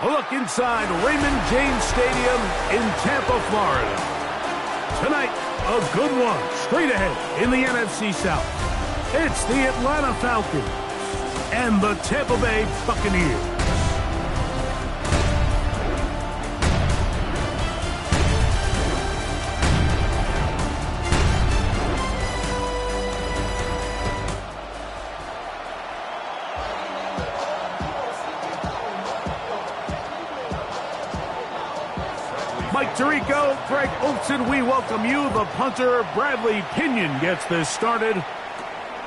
A look inside Raymond James Stadium in Tampa, Florida. Tonight, a good one straight ahead in the NFC South. It's the Atlanta Falcons and the Tampa Bay Buccaneers. Mike Tirico, Greg Olson, we welcome you. The punter, Bradley Pinion, gets this started.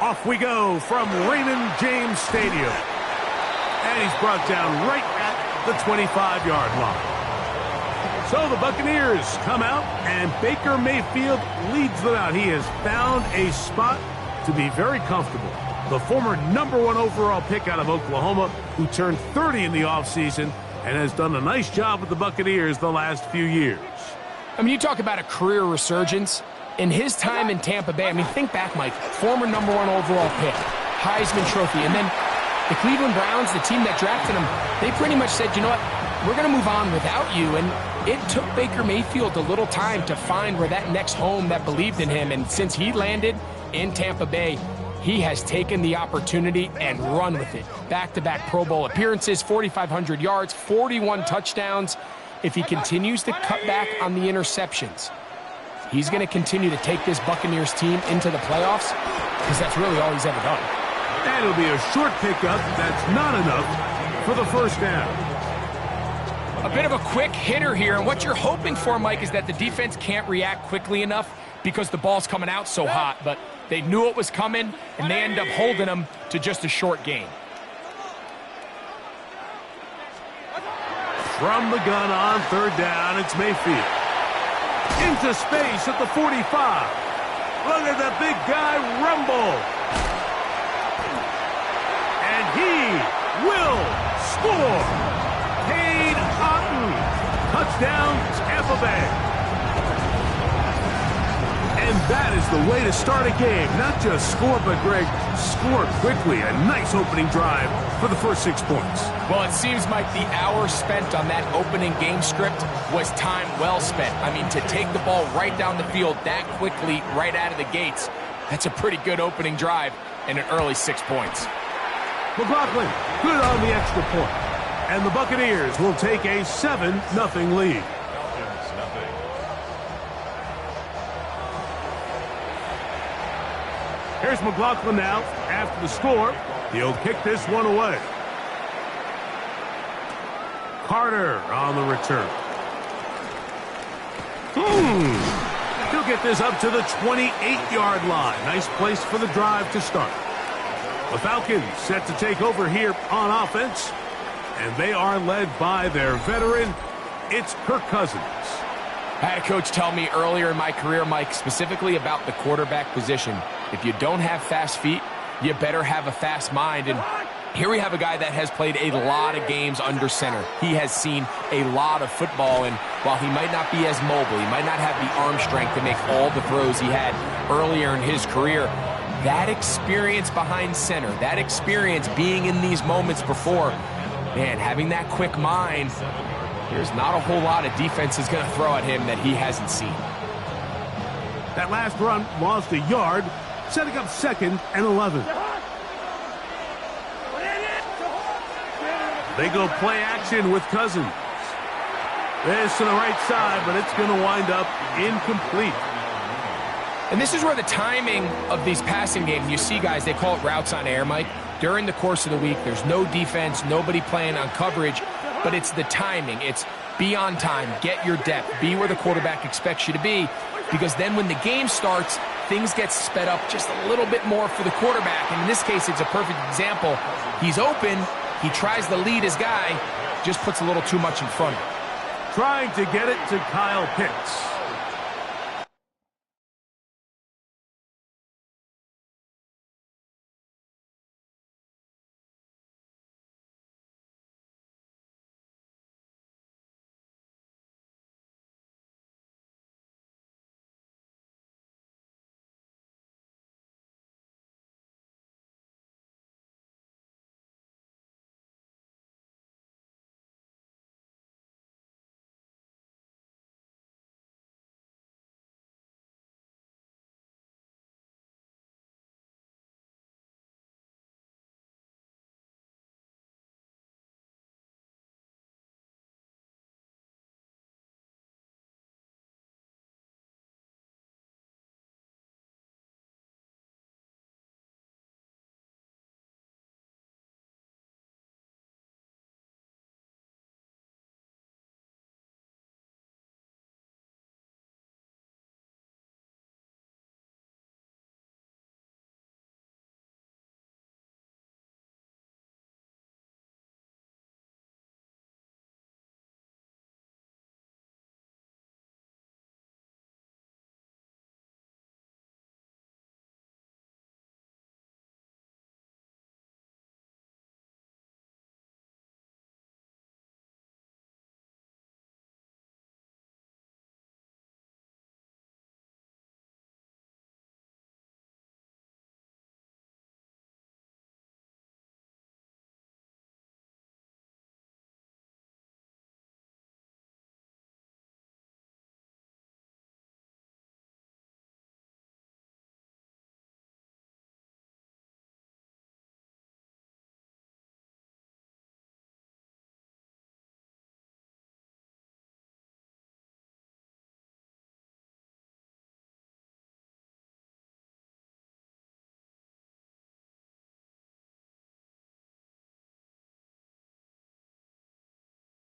Off we go from Raymond James Stadium. And he's brought down right at the 25-yard line. So the Buccaneers come out, and Baker Mayfield leads them out. He has found a spot to be very comfortable. The former #1 overall pick out of Oklahoma, who turned 30 in the offseason, and has done a nice job with the Buccaneers the last few years. I mean, you talk about a career resurgence. In his time in Tampa Bay, I mean, think back, Mike, former #1 overall pick, Heisman Trophy, and then the Cleveland Browns, the team that drafted him, they pretty much said, you know what, we're going to move on without you, and it took Baker Mayfield a little time to find where that next home that believed in him, and since he landed in Tampa Bay, he has taken the opportunity and run with it. Back-to-back Pro Bowl appearances, 4,500 yards, 41 touchdowns. If he continues to cut back on the interceptions, he's going to continue to take this Buccaneers team into the playoffs, because that's really all he's ever done. And it'll be a short pickup. That's not enough for the first down. A bit of a quick hitter here, and what you're hoping for, Mike, is that the defense can't react quickly enough because the ball's coming out so hot, but they knew it was coming, and they end up holding them to just a short gain. From the gun on third down, it's Mayfield. Into space at the 45. Look at that big guy rumble. And he will score. Cade Otton. Touchdown, Tampa Bay. And that is the way to start a game. Not just score, but, Greg, score quickly. A nice opening drive for the first 6 points. Well, it seems like the hour spent on that opening game script was time well spent. I mean, to take the ball right down the field that quickly, right out of the gates, that's a pretty good opening drive and an early 6 points. McLaughlin, good on the extra point. And the Buccaneers will take a 7-0 lead. Here's McLaughlin now after the score. He'll kick this one away. Carter on the return. He'll get this up to the 28-yard line. Nice place for the drive to start. The Falcons set to take over here on offense, and they are led by their veteran. It's Kirk Cousins. I had a coach tell me earlier in my career, Mike, specifically about the quarterback position. If you don't have fast feet, you better have a fast mind. And here we have a guy that has played a lot of games under center. He has seen a lot of football, and while he might not be as mobile, he might not have the arm strength to make all the throws he had earlier in his career, that experience behind center, that experience being in these moments before, man, having that quick mind, there's not a whole lot of defense is going to throw at him that he hasn't seen. That last run lost a yard, setting up 2nd and 11. They go play action with Cousins. This to the right side, but it's going to wind up incomplete. And this is where the timing of these passing games, you see guys, they call it routes on air, Mike. During the course of the week, there's no defense, nobody playing on coverage, but it's the timing. It's be on time, get your depth, be where the quarterback expects you to be, because then when the game starts, things get sped up just a little bit more for the quarterback. And in this case, it's a perfect example. He's open, he tries to lead his guy, just puts a little too much in front of him. Trying to get it to Kyle Pitts.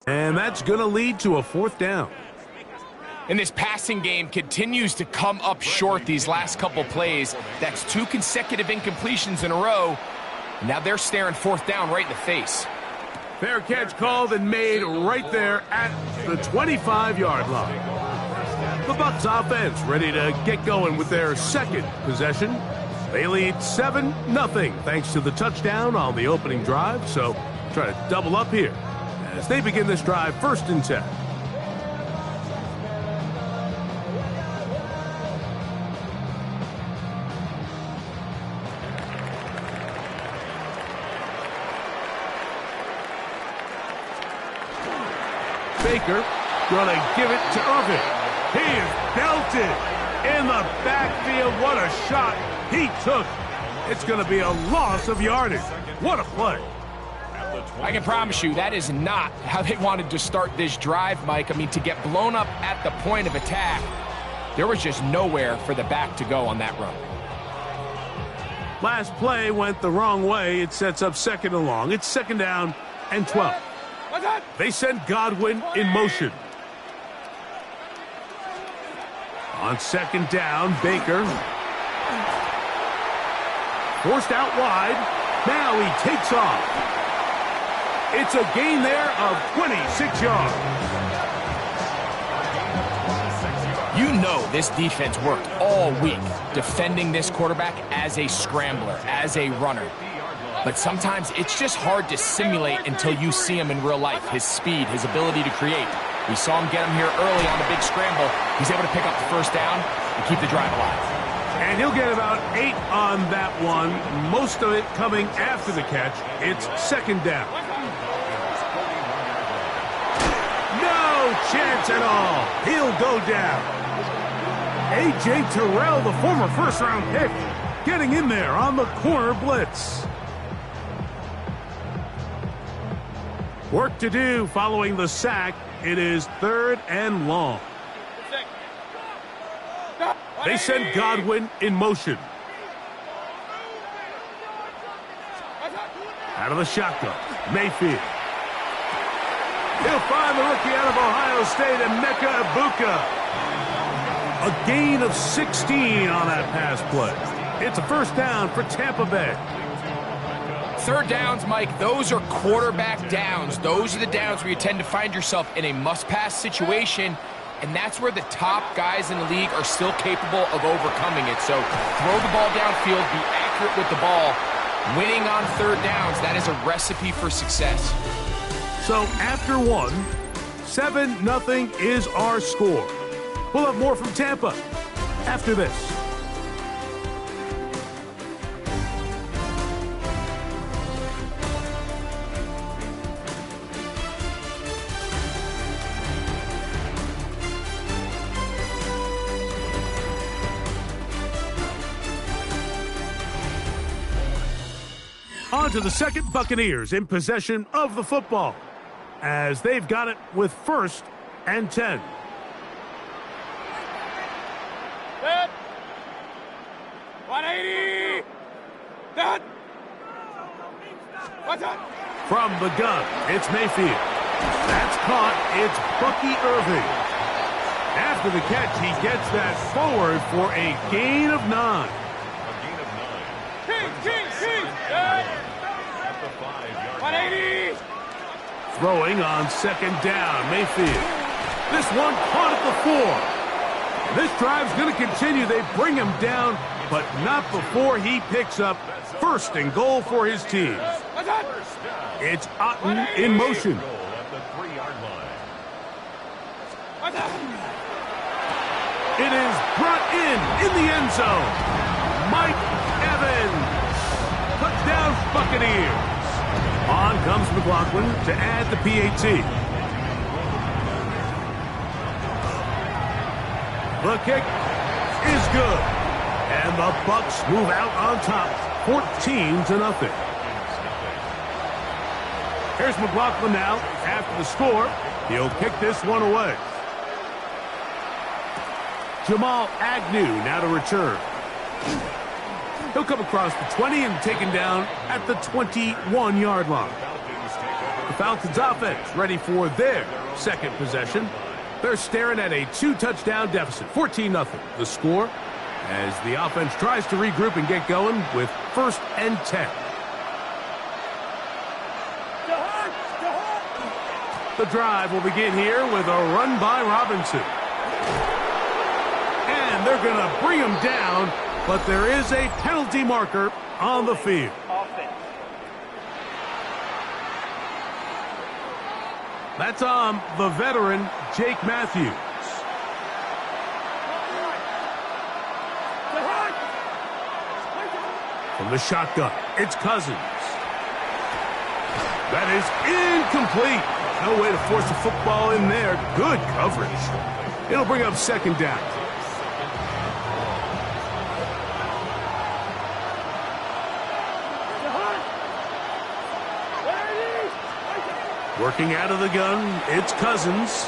And that's going to lead to a 4th down. And this passing game continues to come up short these last couple plays. That's 2 consecutive incompletions in a row. And now they're staring 4th down right in the face. Fair catch called and made right there at the 25-yard line. The Bucs offense ready to get going with their 2nd possession. They lead 7-0 thanks to the touchdown on the opening drive. So try to double up here as they begin this drive 1st and 10. Baker gonna give it to Irvin. He is belted in the backfield. What a shot he took. It's gonna be a loss of yardage. What a play. I can promise you that is not how they wanted to start this drive, Mike. I mean, to get blown up at the point of attack, there was just nowhere for the back to go on that run. Last play went the wrong way. It sets up 2nd and long. It's 2nd down and 12. They send Godwin in motion. On 2nd down, Baker. Forced out wide. Now he takes off. It's a gain there of 26 yards. You know this defense worked all week defending this quarterback as a scrambler, as a runner. But sometimes it's just hard to simulate until you see him in real life. His speed, his ability to create. We saw him get him here early on the big scramble. He's able to pick up the 1st down and keep the drive alive. And he'll get about 8 on that one. Most of it coming after the catch. It's 2nd down. No chance at all. He'll go down. A.J. Terrell, the former 1st-round pick, getting in there on the corner blitz. Work to do following the sack. It is 3rd and long. They send Godwin in motion. Out of the shotgun, Mayfield. He'll find the rookie out of Ohio State, Emeka Egbuka. A gain of 16 on that pass play. It's a 1st down for Tampa Bay. 3rd downs, Mike, those are quarterback downs. Those are the downs where you tend to find yourself in a must-pass situation, and that's where the top guys in the league are still capable of overcoming it. So throw the ball downfield, be accurate with the ball. Winning on 3rd downs, that is a recipe for success. So after 1, 7-0 is our score. We'll have more from Tampa after this. On to the 2nd, Buccaneers in possession of the football as they've got it with 1st and 10. Set. 180. Set. What's that? From the gun, it's Mayfield. That's caught. It's Bucky Irving. After the catch, he gets that forward for a gain of 9. King. Set. 180. Throwing on 2nd down, Mayfield. This one caught at the 4. This drive's going to continue. They bring him down, but not before he picks up 1st and goal for his team. It's Otten in motion. It is brought in the end zone. Mike Evans. Touchdown, Buccaneers. On comes McLaughlin to add the PAT. The kick is good. And the Bucs move out on top, 14-0. Here's McLaughlin now. After the score, he'll kick this one away. Jamal Agnew now to return. He'll come across the 20 and taken down at the 21-yard line. The Falcons offense ready for their second possession. They're staring at a 2-touchdown deficit, 14-0. The score as the offense tries to regroup and get going with 1st and 10. The drive will begin here with a run by Robinson. And they're going to bring him down, but there is a penalty marker on the field. That's on the veteran, Jake Matthews. From the shotgun, it's Cousins. That is incomplete. No way to force a football in there. Good coverage. It'll bring up 2nd down. Working out of the gun, it's Cousins.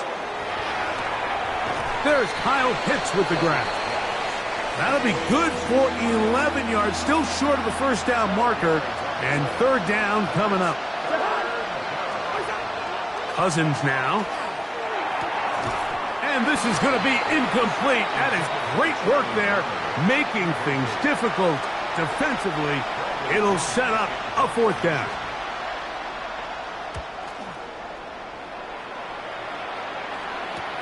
There's Kyle Pitts with the grab. That'll be good for 11 yards, still short of the 1st down marker, and 3rd down coming up. Cousins now. And this is going to be incomplete. That is great work there, making things difficult defensively. It'll set up a 4th down.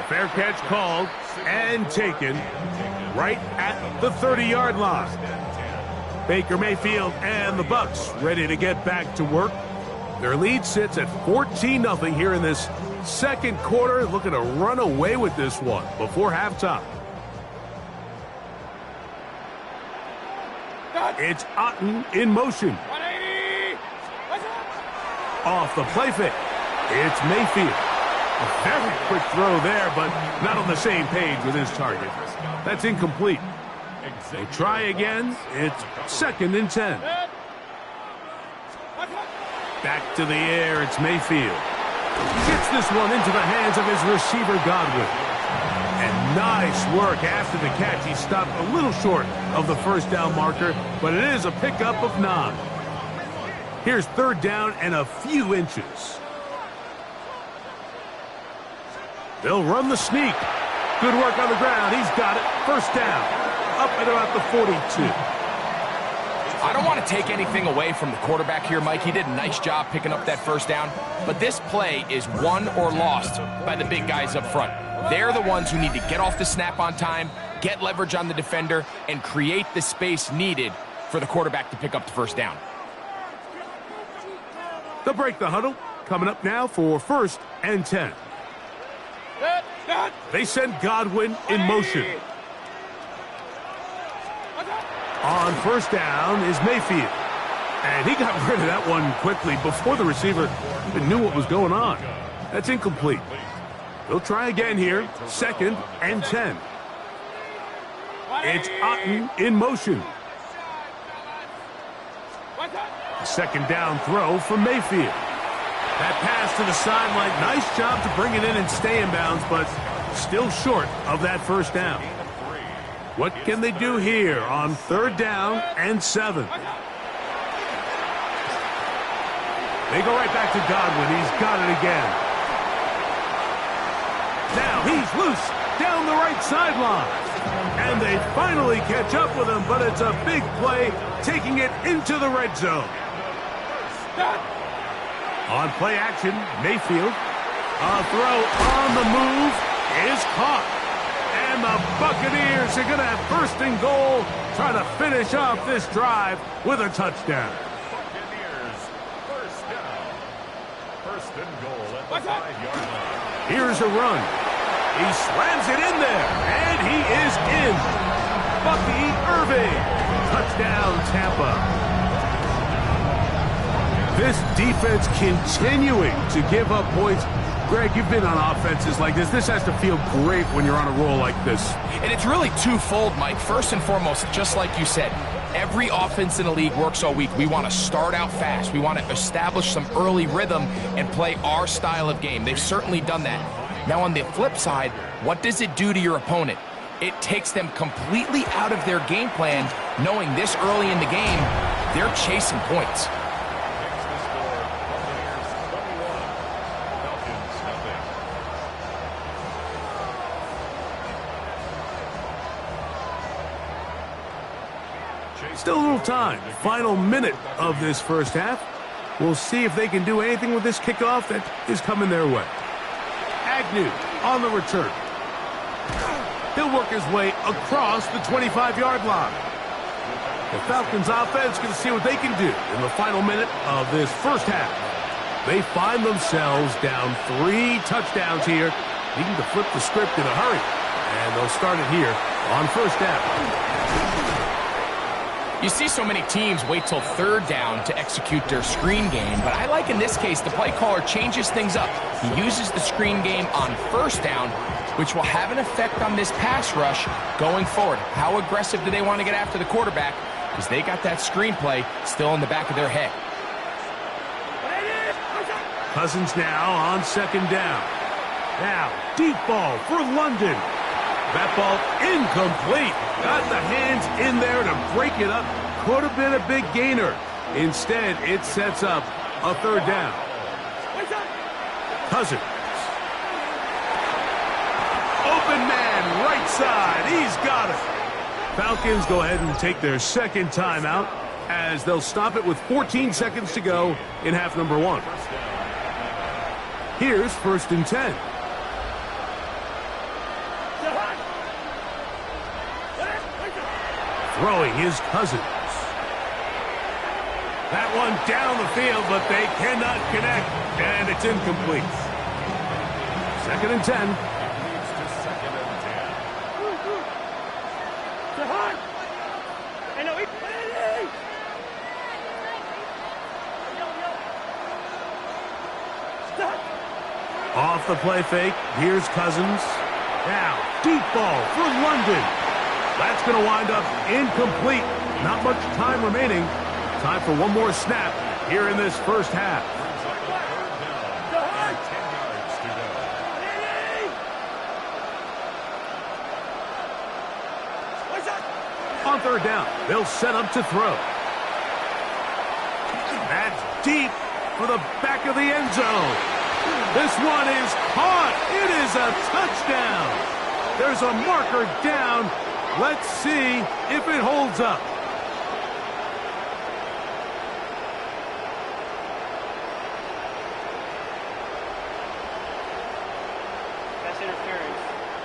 Fair catch called and taken right at the 30-yard line. Baker Mayfield and the Bucs ready to get back to work. Their lead sits at 14-0 here in this 2nd quarter. Looking to run away with this one before halftime. It's Otten in motion. Off the play fake. It's Mayfield. A very quick throw there, but not on the same page with his target. That's incomplete. They'll try again. It's 2nd and 10. Back to the air, it's Mayfield. He gets this one into the hands of his receiver, Godwin. And nice work after the catch. He stopped a little short of the 1st down marker, but it is a pickup of 9. Here's 3rd down and a few inches. They'll run the sneak. Good work on the ground. He's got it. 1st down. Up at about the 42. I don't want to take anything away from the quarterback here, Mike. He did a nice job picking up that 1st down. But this play is won or lost by the big guys up front. They're the ones who need to get off the snap on time, get leverage on the defender, and create the space needed for the quarterback to pick up the 1st down. They'll break the huddle. Coming up now for 1st and 10. They send Godwin in motion. On 1st down is Mayfield. And he got rid of that one quickly before the receiver even knew what was going on. That's incomplete. They'll try again here. 2nd and 10. It's Otten in motion. A 2nd down throw from Mayfield. That pass to the sideline, nice job to bring it in and stay in bounds, but still short of that 1st down. What can they do here on 3rd down and 7? They go right back to Godwin. He's got it again. Now he's loose down the right sideline. And they finally catch up with him, but it's a big play, taking it into the red zone. On play action, Mayfield. A throw on the move is caught. And the Buccaneers are going to have 1st and goal, trying to finish off this drive with a touchdown. Buccaneers, 1st down. 1st and goal at the 5-yard line. Here's a run. He slams it in there, and he is in. Bucky Irving. Touchdown, Tampa. This defense continuing to give up points. Greg, you've been on offenses like this. This has to feel great when you're on a roll like this. And it's really twofold, Mike. First and foremost, just like you said, every offense in the league works all week. We want to start out fast. We want to establish some early rhythm and play our style of game. They've certainly done that. Now, on the flip side, what does it do to your opponent? It takes them completely out of their game plan, knowing this early in the game, they're chasing points. Still a little time. Final minute of this first half. We'll see if they can do anything with this kickoff that is coming their way. Agnew on the return. He'll work his way across the 25-yard line. The Falcons offense going to see what they can do in the final minute of this first half. They find themselves down 3 touchdowns here, needing to flip the script in a hurry. And they'll start it here on first down. You see so many teams wait till third down to execute their screen game, but I like in this case the play caller changes things up. He uses the screen game on first down, which will have an effect on this pass rush going forward. How aggressive do they want to get after the quarterback? Because they got that screenplay still in the back of their head. Cousins now on second down. Now, deep ball for London. That ball incomplete. Got the hands in there to break it up. Could have been a big gainer. Instead, it sets up a third down. Cousins. Open man, right side. He's got it. Falcons go ahead and take their second timeout as they'll stop it with 14 seconds to go in half number 1. Here's first and 10. Throwing his Cousins. That one down the field, but they cannot connect, and it's incomplete. Second and 10. Off the play fake. Here's Cousins. Now, deep ball for London. That's going to wind up incomplete. Not much time remaining. Time for one more snap here in this first half. On third down, they'll set up to throw. That's deep for the back of the end zone. This one is caught. It is a touchdown. There's a marker down. Let's see if it holds up. Pass interference.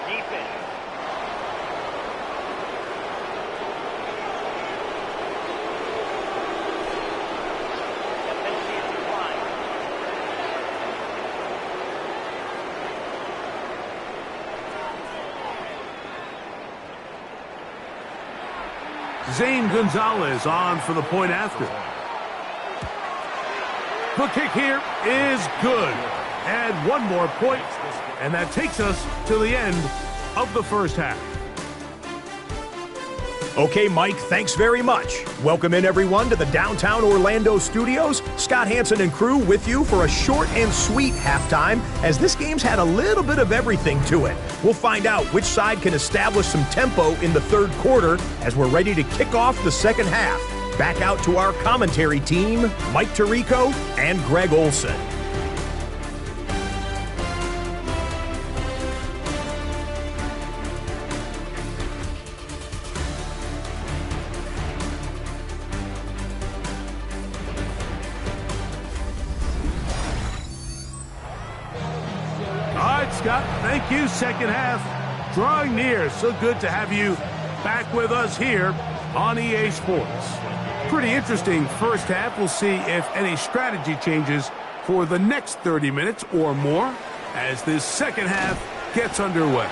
Defense. Zane Gonzalez on for the point after. The kick here is good. Add one more point, and that takes us to the end of the first half. Okay, Mike, thanks very much. Welcome in, everyone, to the downtown Orlando studios. Scott Hansen and crew with you for a short and sweet halftime, as this game's had a little bit of everything to it. We'll find out which side can establish some tempo in the third quarter as we're ready to kick off the second half. Back out to our commentary team, Mike Tirico and Greg Olson. Scott, thank you. Second half drawing near. So good to have you back with us here on EA Sports. Pretty interesting first half. We'll see if any strategy changes for the next 30 minutes or more as this second half gets underway.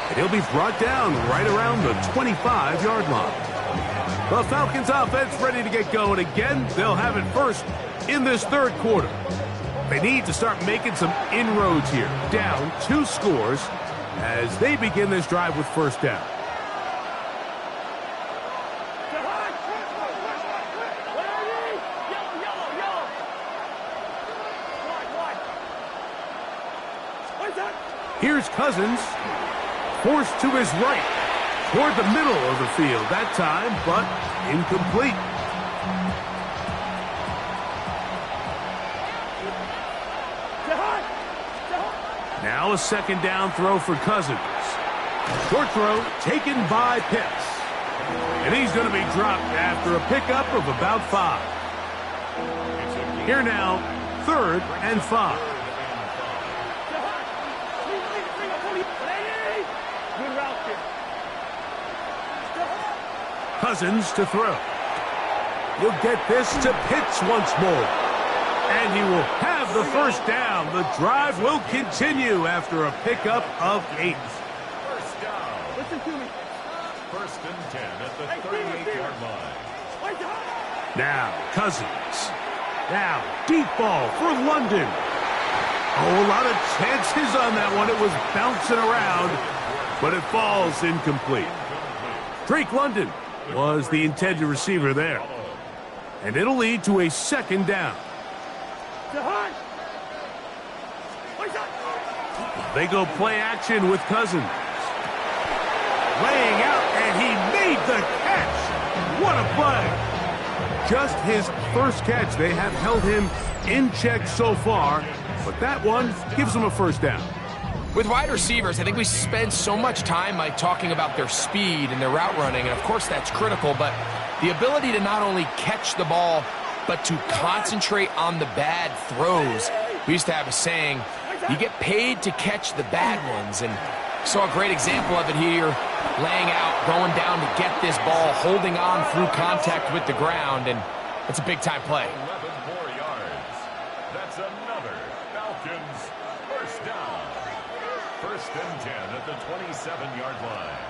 And he'll be brought down right around the 25-yard line. The Falcons offense ready to get going again. They'll have it first in this third quarter. They need to start making some inroads here. Down 2 scores as they begin this drive with first down. Here's Cousins, forced to his right, toward the middle of the field that time, but incomplete. Now a second down throw for Cousins. Short throw taken by Pitts. And he's going to be dropped after a pickup of about 5. Here now, 3rd and 5. Cousins to throw. He'll get this to Pitts once more. And he will have the first down. The drive will continue after a pickup of 8. First down. Listen to me. 1st and 10 at the 38-yard line. Now, Cousins. Now, deep ball for London. Oh, a lot of chances on that one. It was bouncing around, but it falls incomplete. Drake London was the intended receiver there. And it'll lead to a 2nd down. They go play action with Cousins. Laying out, and he made the catch. What a play. Just his first catch. They have held him in check so far, but that one gives him a 1st down. With wide receivers, I think we spend so much time talking about their speed and their route running, and of course that's critical, but the ability to not only catch the ball, but to concentrate on the bad throws. We used to have a saying, you get paid to catch the bad ones, and saw a great example of it here, laying out, going down to get this ball, holding on through contact with the ground, and it's a big-time play. 11 more yards. That's another Falcons 1st down. 1st and 10 at the 27-yard line.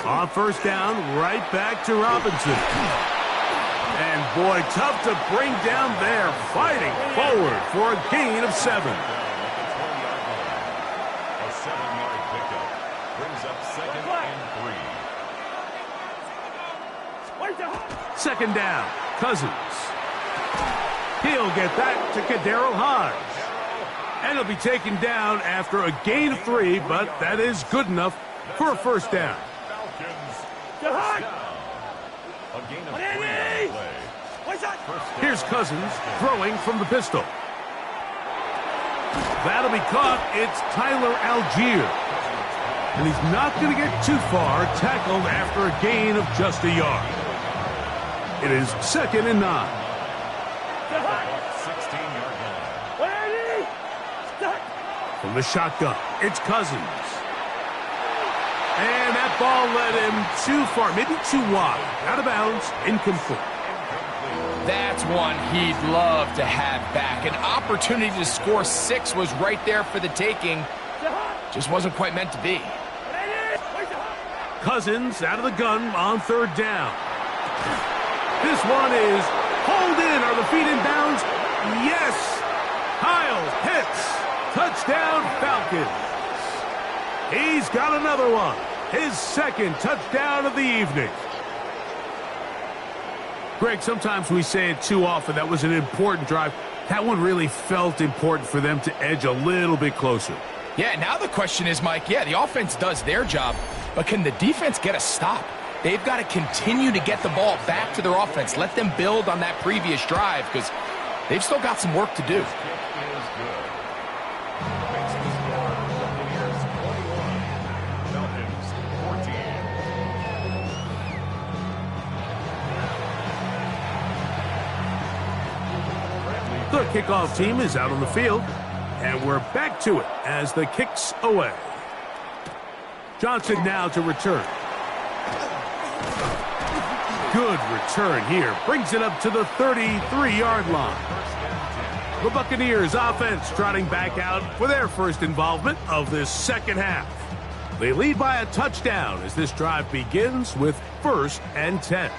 On 1st down, right back to Robinson. And boy, tough to bring down there, fighting forward for a gain of 7. A 7-yard pickup brings up 2nd and 3. 2nd down, Cousins. He'll get that to Kadero Hodge. And he'll be taken down after a gain of 3, but that is good enough for a 1st down. Falcons 1st down. A gain of 3 on the play. Here's Cousins throwing from the pistol. That'll be caught. It's Tyler Algier. And he's not going to get too far, tackled after a gain of just a yard. It is 2nd and 9. 16-yard line. From the shotgun, it's Cousins. And that ball led him too far, maybe too wide. Out of bounds, incomplete. That's one he'd love to have back. An opportunity to score 6 was right there for the taking. Just wasn't quite meant to be. Cousins out of the gun on 3rd down. This one is hauled in. Are the feet in bounds? Yes! Kyle Pitts. Touchdown Falcons. He's got another one. His 2nd touchdown of the evening. Greg, sometimes we say it too often. That was an important drive. That one really felt important for them to edge a little bit closer. Yeah, now the question is, Mike, the offense does their job, but can the defense get a stop? They've got to continue to get the ball back to their offense. Let them build on that previous drive because they've still got some work to do. The kickoff team is out on the field, and we're back to it as the kick's away. Johnson now to return. Good return here. Brings it up to the 33-yard line. The Buccaneers offense trotting back out for their first involvement of this 2nd half. They lead by a touchdown as this drive begins with 1st and 10.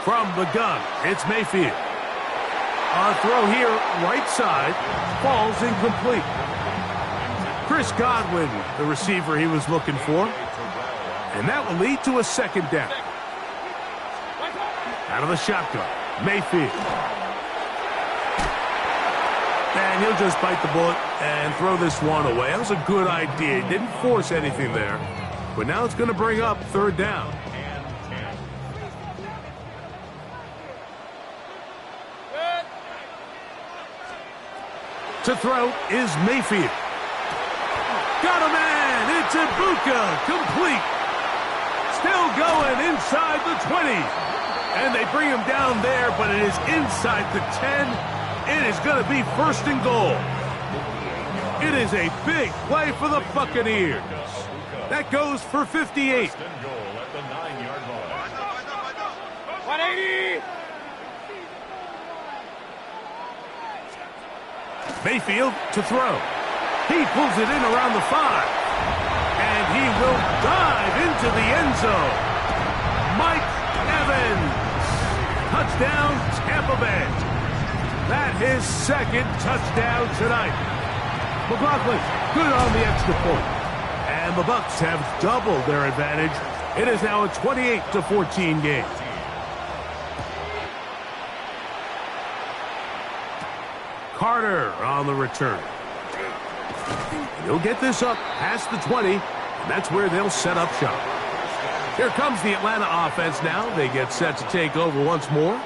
From the gun, it's Mayfield. A throw here, right side, falls incomplete. Chris Godwin, the receiver he was looking for. And that will lead to a 2nd down. Out of the shotgun, Mayfield. And he'll just bite the bullet and throw this one away. That was a good idea. He didn't force anything there. But now it's going to bring up 3rd down. To throw is Mayfield. Got a man. It's Ibuka. Complete. Still going inside the 20. And they bring him down there, but it is inside the 10. It is going to be first and goal. It is a big play for the Buccaneers. That goes for 58. First and goal at the 9-yard line. 180. Mayfield to throw. He pulls it in around the 5. And he will dive into the end zone. Mike Evans. Touchdown, Tampa Bay. That his second touchdown tonight. McLaughlin, good on the extra point. And the Bucs have doubled their advantage. It is now a 28-14 game. Carter on the return. He'll get this up past the 20, and that's where they'll set up shop. Here comes the Atlanta offense now. They get set to take over once more.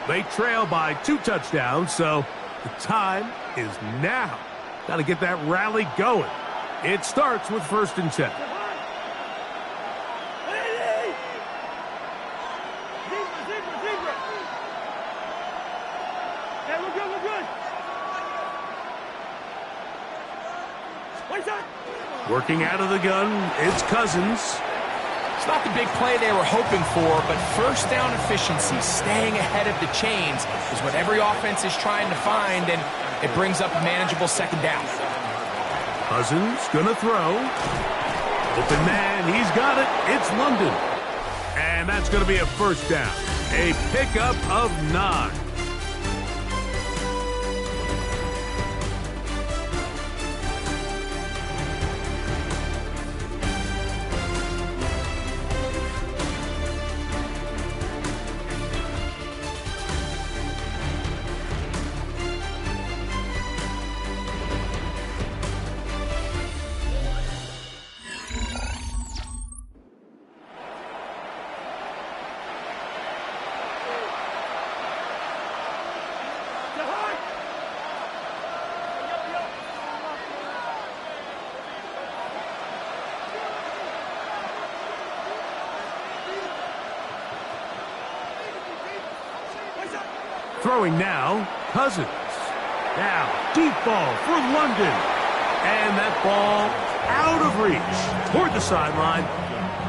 They trail by 2 touchdowns, so the time is now. Got to get that rally going. It starts with first and 10. Working out of the gun, it's Cousins. It's not the big play they were hoping for, but first down efficiency, staying ahead of the chains, is what every offense is trying to find, and it brings up a manageable second down. Cousins gonna throw. Open man, he's got it. It's London. And that's gonna be a first down. A pickup of 9. Throwing now, Cousins. Now, deep ball for London. And that ball out of reach toward the sideline.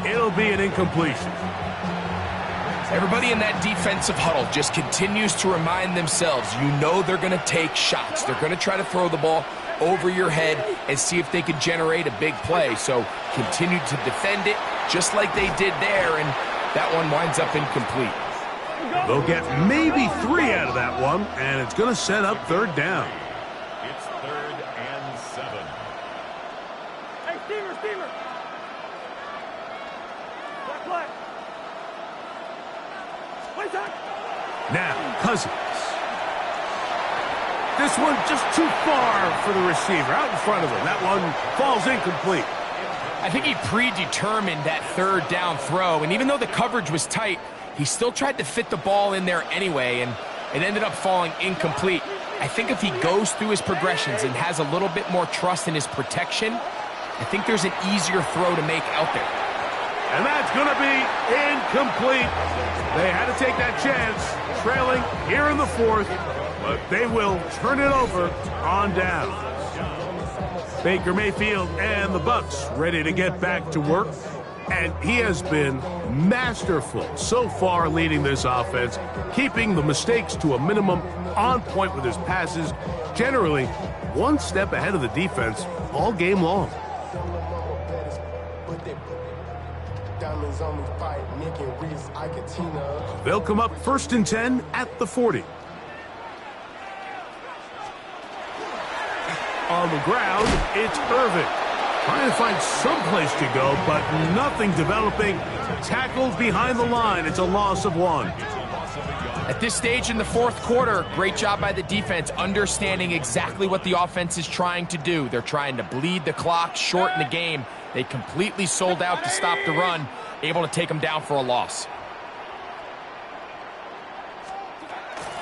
It'll be an incompletion. Everybody in that defensive huddle just continues to remind themselves, you know they're going to take shots. They're going to try to throw the ball over your head and see if they can generate a big play. So continue to defend it just like they did there, and that one winds up incomplete. They'll get maybe 3 out of that one, and it's going to set up third down. It's 3rd and 7. Hey, Steamer. Black. Play time. Now, Cousins. This one just too far for the receiver, out in front of him. That one falls incomplete. I think he predetermined that third down throw, and even though the coverage was tight, he still tried to fit the ball in there anyway, and it ended up falling incomplete. I think if he goes through his progressions and has a little bit more trust in his protection, I think there's an easier throw to make out there. And that's going to be incomplete. They had to take that chance, trailing here in the 4th, but they will turn it over on down. Baker Mayfield and the Bucs ready to get back to work. And he has been masterful so far leading this offense, keeping the mistakes to a minimum, on point with his passes, generally one step ahead of the defense all game long. They'll come up 1st and 10 at the 40. On the ground, it's Irvin. Trying to find some place to go, but nothing developing. Tackled behind the line. It's a loss of 1. At this stage in the 4th quarter, great job by the defense, understanding exactly what the offense is trying to do. They're trying to bleed the clock, shorten the game. They completely sold out to stop the run, able to take them down for a loss.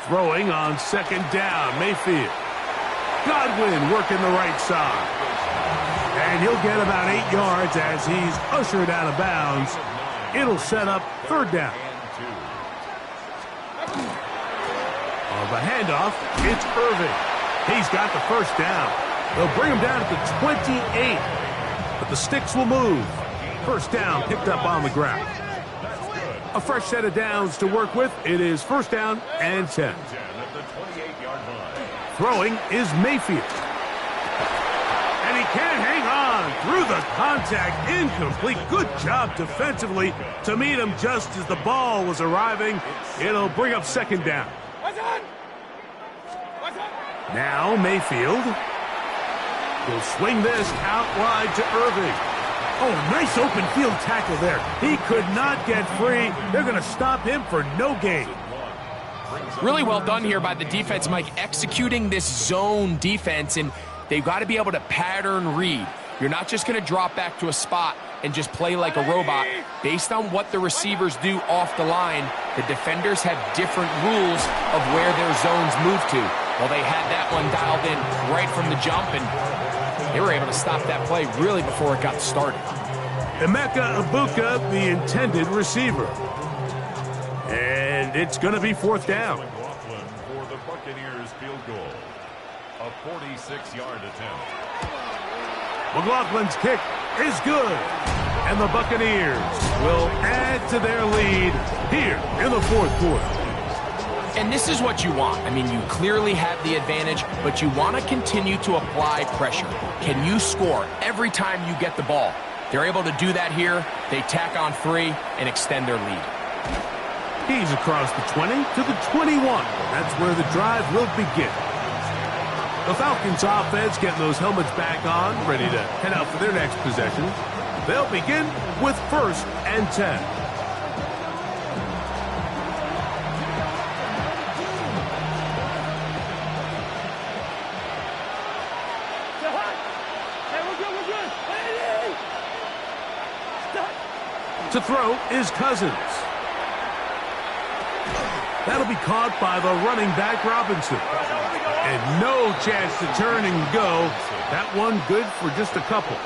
Throwing on 2nd down, Mayfield. Godwin working the right side. And he'll get about 8 yards as he's ushered out of bounds. It'll set up third down. On the handoff, it's Irving. He's got the first down. They'll bring him down at the 28. But the sticks will move. First down picked up on the ground. A fresh set of downs to work with. It is first down and 10. Throwing is Mayfield. And he can't hang on through the contact. Incomplete. Good job defensively to meet him just as the ball was arriving. It'll bring up second down. Now Mayfield will swing this out wide to Irving. Oh, nice open field tackle there. He could not get free. They're going to stop him for no gain. Really well done here by the defense, Mike, executing this zone defense, and they've got to be able to pattern read. You're not just going to drop back to a spot and just play like a robot. Based on what the receivers do off the line, the defenders have different rules of where their zones move to. Well, they had that one dialed in right from the jump, and they were able to stop that play really before it got started. Emeka Ibuka, the intended receiver. And it's going to be fourth down. McLaughlin for the Buccaneers field goal. A 46-yard attempt. McLaughlin's kick is good. And the Buccaneers will add to their lead here in the fourth quarter. And this is what you want. I mean, you clearly have the advantage, but you want to continue to apply pressure. Can you score every time you get the ball? They're able to do that here. They tack on 3 and extend their lead. He's across the 20 to the 21. That's where the drive will begin. The Falcons offense getting those helmets back on, ready to head out for their next possession. They'll begin with first and 10. To throw is Cousins. That'll be caught by the running back Robinson. And no chance to turn and go. That one good for just a couple.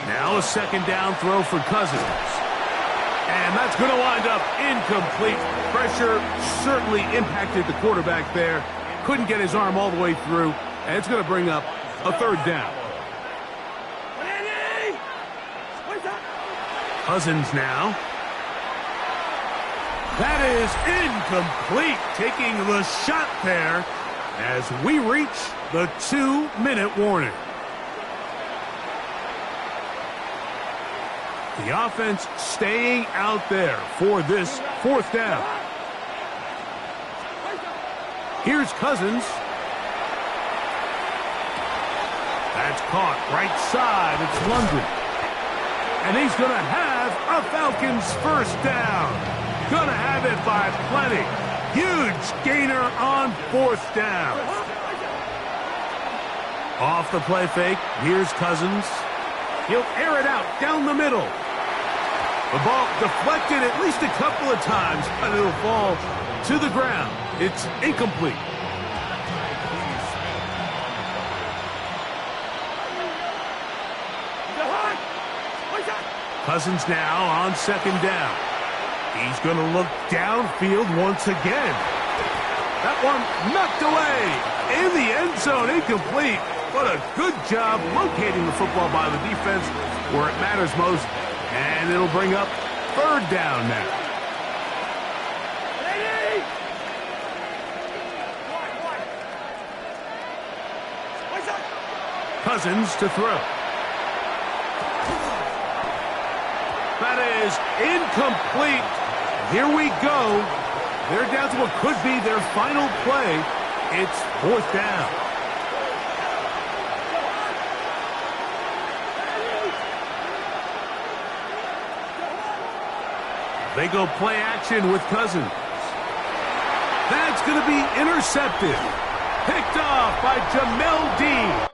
Now a second down throw for Cousins. And that's going to wind up incomplete. Pressure certainly impacted the quarterback there. Couldn't get his arm all the way through. And it's going to bring up a third down. Cousins now. That is incomplete. Taking the shot there as we reach the 2-minute warning. The offense staying out there for this fourth down. Here's Cousins. That's caught right side. It's London. And he's going to have a Falcons first down. Going to have it by plenty. Huge gainer on fourth down. Off the play fake. Here's Cousins. He'll air it out down the middle. The ball deflected at least a couple of times, but it'll fall to the ground. It's incomplete. Cousins now on second down. He's going to look downfield once again. That one knocked away in the end zone, incomplete. What a good job locating the football by the defense where it matters most. And it'll bring up third down now. Cousins to throw. That is incomplete. Here we go. They're down to what could be their final play. It's fourth down. They go play action with Cousins. That's going to be intercepted. Picked off by Jamel Dean.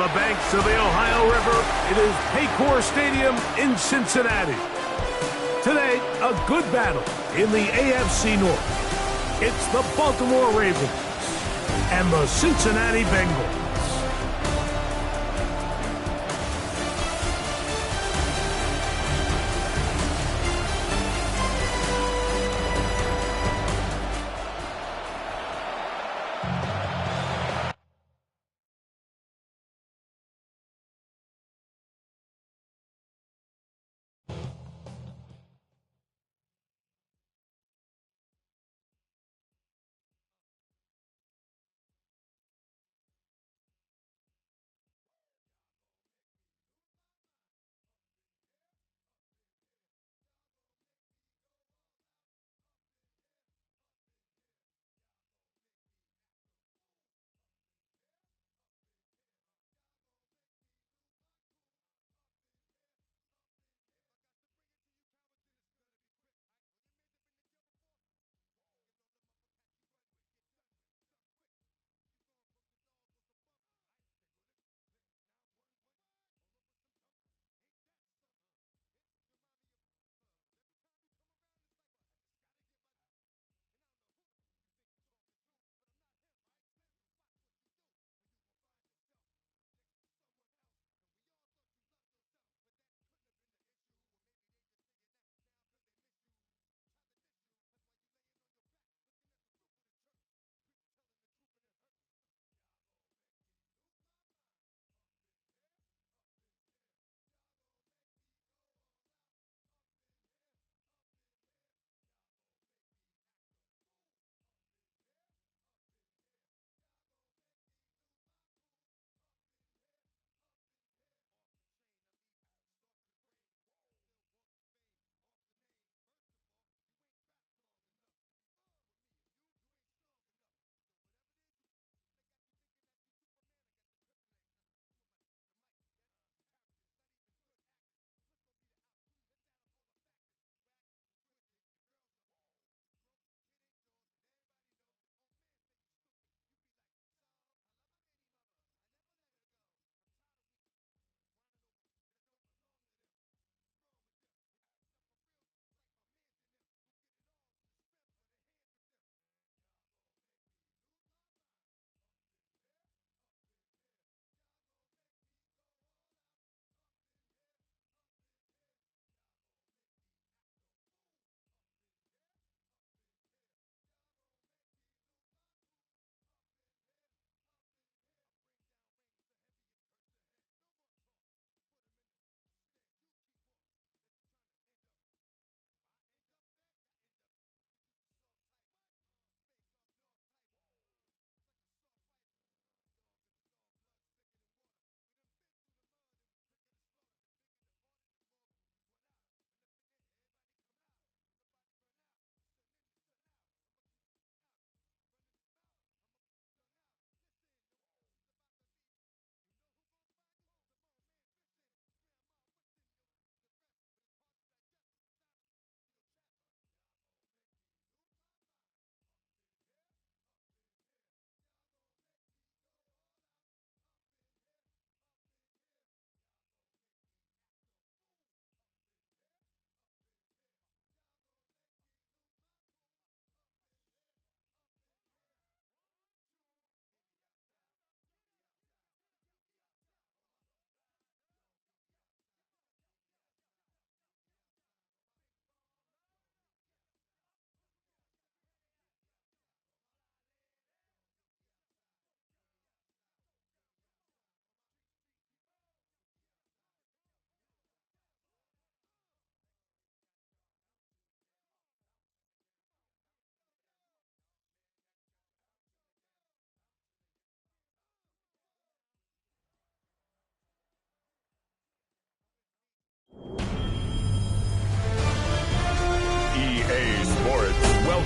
the banks of the Ohio River, it is Paycor Stadium in Cincinnati. Today, a good battle in the AFC North. It's the Baltimore Ravens and the Cincinnati Bengals.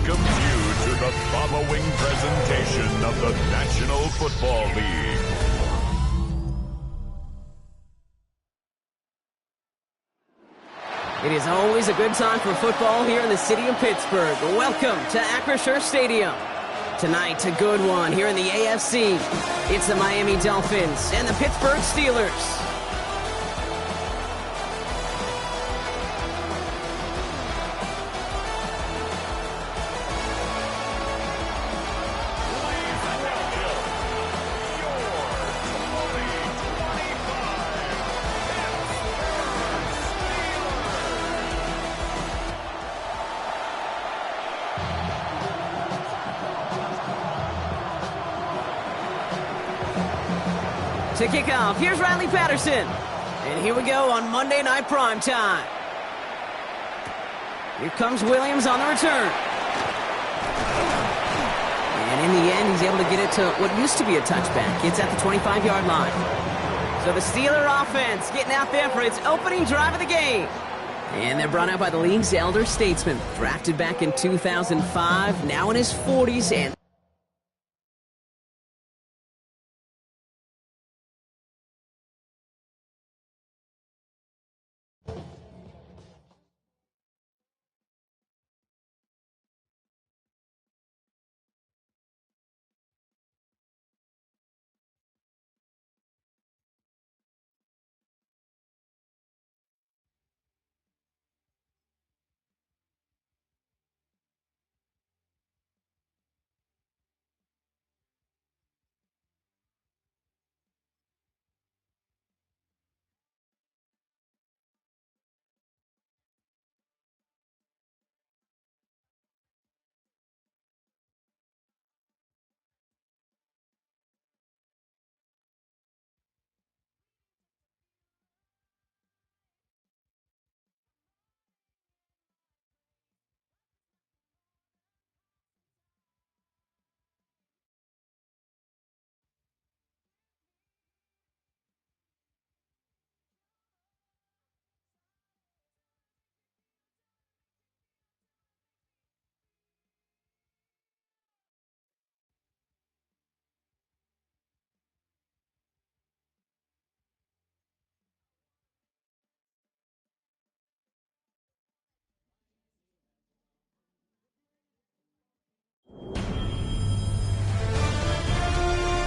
welcomes you to the following presentation of the National Football League. It is always a good time for football here in the city of Pittsburgh. Welcome to Acrisure Stadium. Tonight, a good one here in the AFC. It's the Miami Dolphins and the Pittsburgh Steelers. To kick off, here's Riley Patterson. And here we go on Monday Night Primetime. Here comes Williams on the return. And in the end, he's able to get it to what used to be a touchback. It's at the 25-yard line. So the Steeler offense getting out there for its opening drive of the game. And they're brought out by the league's elder statesman. Drafted back in 2005, now in his 40s, and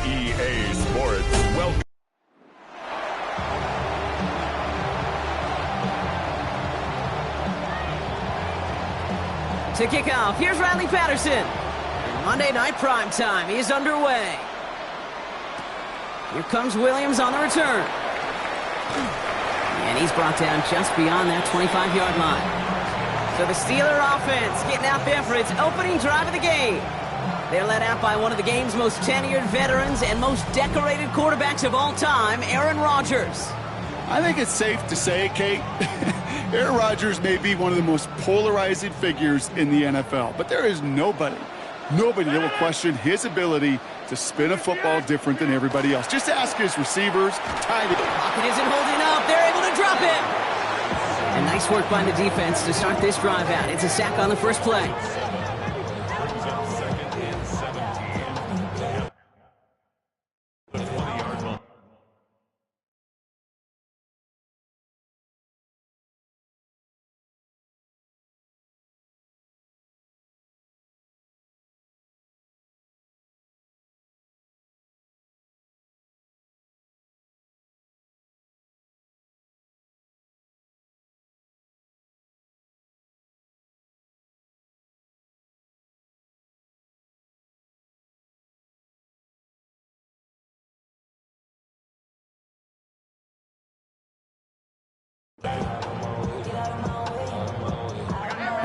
EA Sports, welcome. to kick off, here's Riley Patterson. Monday Night Primetime is underway. Here comes Williams on the return. And he's brought down just beyond that 25-yard line. So the Steeler offense getting out there for its opening drive of the game. They're led out by one of the game's most tenured veterans and most decorated quarterbacks of all time, Aaron Rodgers. I think it's safe to say, Kate, Aaron Rodgers may be one of the most polarizing figures in the NFL, but there is nobody that will question his ability to spin a football different than everybody else. Just ask his receivers, tight end. Pocket isn't holding up. They're able to drop it. And nice work by the defense to start this drive out. It's a sack on the first play.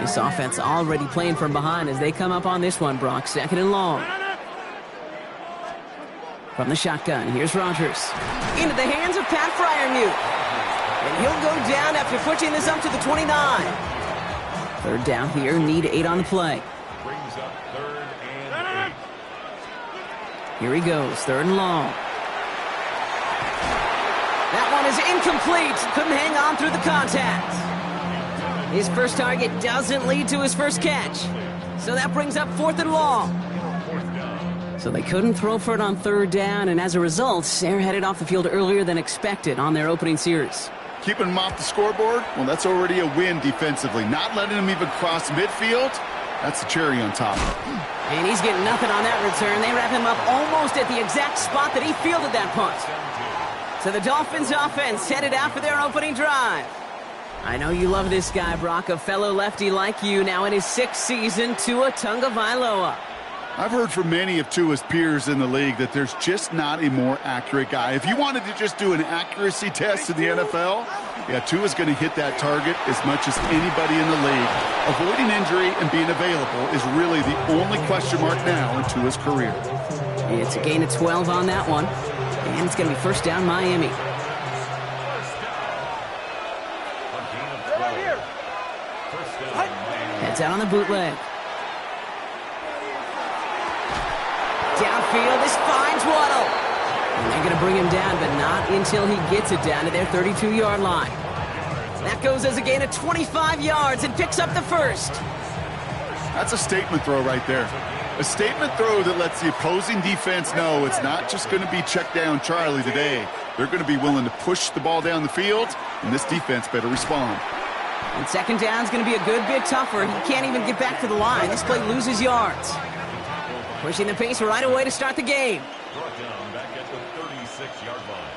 This offense already playing from behind as they come up on this one, Brock. Second and long. From the shotgun, here's Rodgers. Into the hands of Pat Fryermuth. And he'll go down after pushing this up to the 29. Third down here, need 8 on the play. Brings up 3rd and 8. Here he goes, 3rd and long. That one is incomplete. Couldn't hang on through the contact. His first target doesn't lead to his first catch. So that brings up 4th and long. So they couldn't throw for it on 3rd down, and as a result, they're headed off the field earlier than expected on their opening series. Keeping them off the scoreboard, well, that's already a win defensively. Not letting them even cross midfield, That's the cherry on top. And he's getting nothing on that return. They wrap him up almost at the exact spot that he fielded that punt. So the Dolphins offense headed out for their opening drive. I know you love this guy, Brock, a fellow lefty like you, now in his 6th season, Tua Tagovailoa. I've heard from many of Tua's peers in the league that there's just not a more accurate guy. If you wanted to just do an accuracy test in the NFL, yeah, Tua's going to hit that target as much as anybody in the league. Avoiding injury and being available is really the only question mark now in Tua's career. It's a gain of 12 on that one, and it's going to be first down Miami. Heads out on the bootleg. Downfield, this finds Waddle. And they're going to bring him down, but not until he gets it down to their 32-yard line. That goes as a gain of 25 yards and picks up the first. That's a statement throw right there. A statement throw that lets the opposing defense know it's not just going to be check down Charlie today. They're going to be willing to push the ball down the field, and this defense better respond. And second down is going to be a good bit tougher. He can't even get back to the line. This play loses yards. Pushing the pace right away to start the game. Brought down back at the 36-yard line.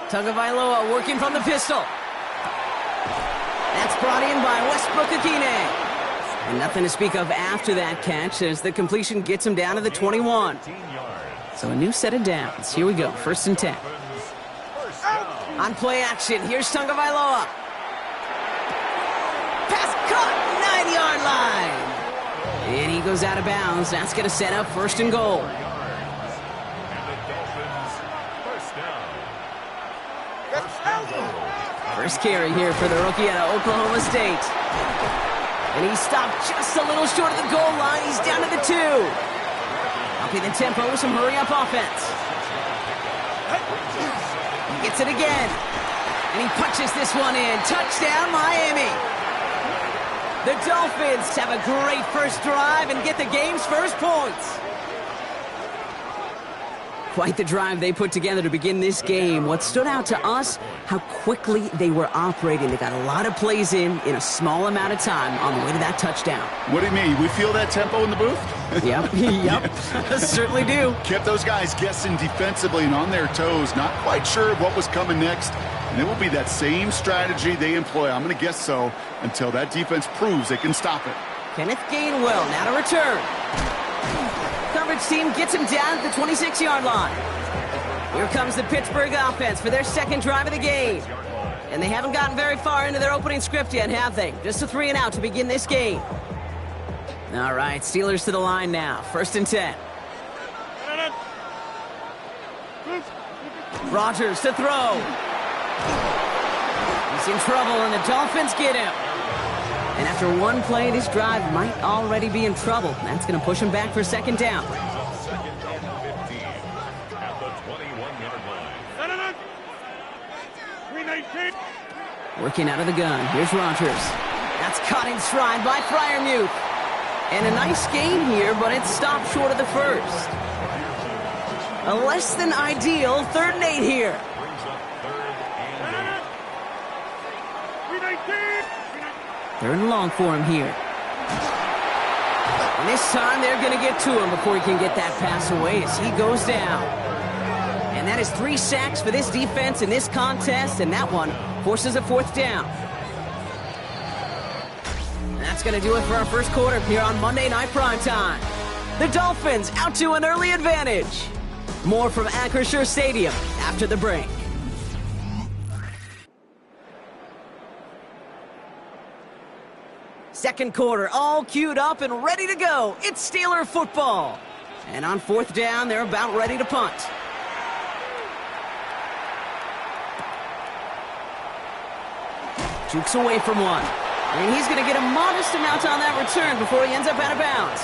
Tagovailoa working from the pistol. That's brought in by Westbrook-Ikhine. And nothing to speak of after that catch as the completion gets him down to the 21. So a new set of downs. Here we go, 1st and 10. On play action, here's Tagovailoa. Pass caught, 9-yard line. And he goes out of bounds. That's going to set up 1st and goal. First carry here for the rookie out of Oklahoma State. And he stopped just a little short of the goal line. He's down to the 2. Upping the tempo with some hurry-up offense. He gets it again. And he punches this one in. Touchdown, Miami. The Dolphins have a great first drive and get the game's first points. Quite the drive they put together to begin this game. What stood out to us, how quickly they were operating. They got a lot of plays in a small amount of time on the way to that touchdown. What do you mean? We feel that tempo in the booth? Yep, yep, certainly do. Kept those guys guessing defensively and on their toes, not quite sure what was coming next. And it will be that same strategy they employ, I'm going to guess so, until that defense proves they can stop it. Kenneth Gainwell now to return. Coverage team gets him down at the 26-yard line. Here comes the Pittsburgh offense for their second drive of the game. And they haven't gotten very far into their opening script yet, have they? Just a 3-and-out to begin this game. All right, Steelers to the line now. 1st and 10. Rodgers to throw. He's in trouble, and the Dolphins get him. And after one play, this drive might already be in trouble. That's going to push him back for 2nd down. Second and 15 at the 21-yard line. 319. Working out of the gun. Here's Rodgers. That's caught in stride by Freiermuth. And a nice gain here, but it's stopped short of the first. A less than ideal 3rd and 8 here. Brings up 3rd and 319. 3rd and long for him here. And this time they're going to get to him before he can get that pass away as he goes down. And that is 3 sacks for this defense in this contest, and that one forces a 4th down. And that's going to do it for our first quarter here on Monday Night Primetime. The Dolphins out to an early advantage. More from Acrisure Stadium after the break. Second quarter, all queued up and ready to go. It's Steeler football. And on 4th down, they're about ready to punt. Jukes away from one. And he's going to get a modest amount on that return before he ends up out of bounds.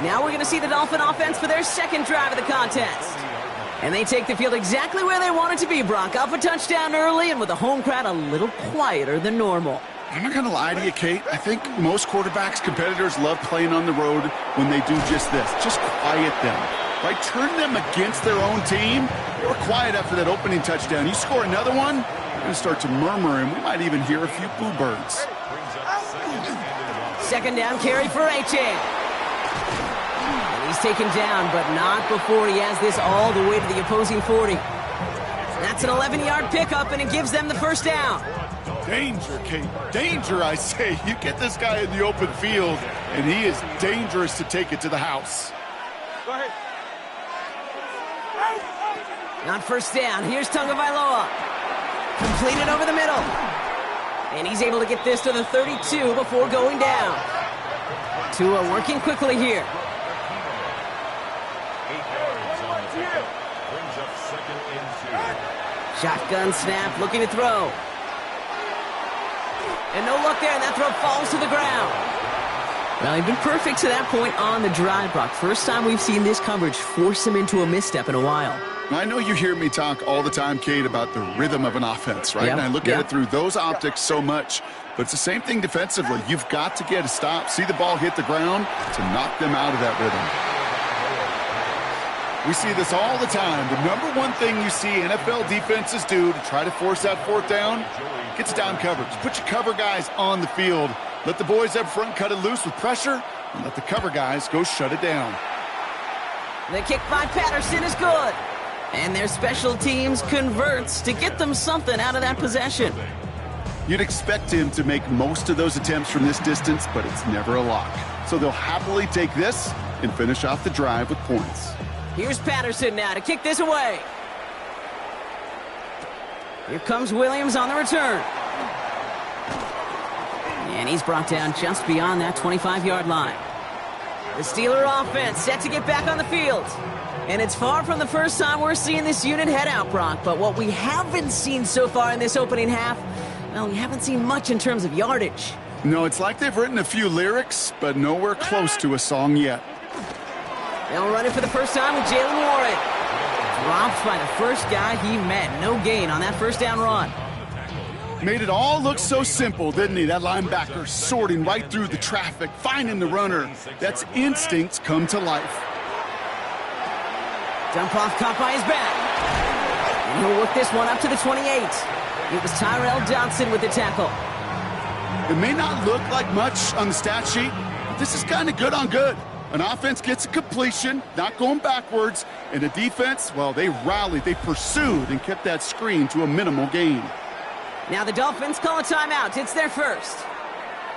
Now we're going to see the Dolphin offense for their 2nd drive of the contest. And they take the field exactly where they want it to be, Brock. Up a touchdown early and with the home crowd a little quieter than normal. I'm not going to lie to you, Kate. I think most quarterbacks, competitors love playing on the road when they do just this. Just quiet them. Right? Turn them against their own team. They were quiet after that opening touchdown. You score another one, they're going to start to murmur, and we might even hear a few boo birds. brings up 2nd and 1. Second down carry for Achane. And he's taken down, but not before he has this all the way to the opposing 40. That's an 11-yard pickup, and it gives them the first down. Danger, Kate. Danger, I say. You get this guy in the open field, and he is dangerous to take it to the house. Go ahead. On first down, here's Tagovailoa. Completed over the middle. And he's able to get this to the 32 before going down. Tua working quickly here. 8 yards on the pickup. Brings up 2nd and 2. Shotgun snap, looking to throw. And no luck there, and that throw falls to the ground. Well, he'd been perfect to that point on the drive, Brock. First time we've seen this coverage force him into a misstep in a while. I know you hear me talk all the time, Kate, about the rhythm of an offense, right? Yep. And I look at it through those optics so much. But it's the same thing defensively. You've got to get a stop, see the ball hit the ground to knock them out of that rhythm. We see this all the time. The number one thing you see NFL defenses do to try to force that 4th down, gets down coverage. Put your cover guys on the field. Let the boys up front cut it loose with pressure, and let the cover guys go shut it down. The kick by Patterson is good. And their special teams converts to get them something out of that possession. You'd expect him to make most of those attempts from this distance, but it's never a lock. So they'll happily take this and finish off the drive with points. Here's Patterson now to kick this away. Here comes Williams on the return. And he's brought down just beyond that 25-yard line. The Steeler offense set to get back on the field. And it's far from the first time we're seeing this unit head out, Brock. But what we haven't seen so far in this opening half, well, we haven't seen much in terms of yardage. No, it's like they've written a few lyrics, but nowhere close to a song yet. They'll run it for the first time with Jalen Warren. Dropped by the first guy he met. No gain on that first down run. Made it all look so simple, didn't he? That linebacker sorting right through the traffic, finding the runner. That's instincts come to life. Dump off caught by his back. And he'll work this one up to the 28. It was Tyrell Dodson with the tackle. It may not look like much on the stat sheet, but this is kind of good on good. An offense gets a completion, not going backwards, and the defense, well, they rallied, they pursued, and kept that screen to a minimal gain. Now the Dolphins call a timeout. It's their first.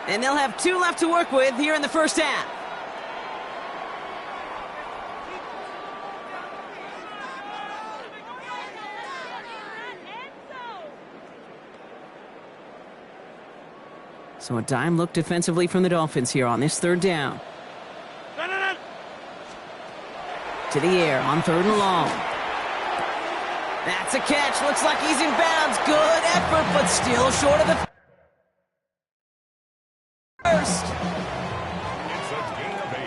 And they'll have 2 left to work with here in the first half. So a dime look defensively from the Dolphins here on this 3rd down. To the air on 3rd and long. That's a catch. Looks like he's in bounds. Good effort, but still short of the first. It's a gain of 8.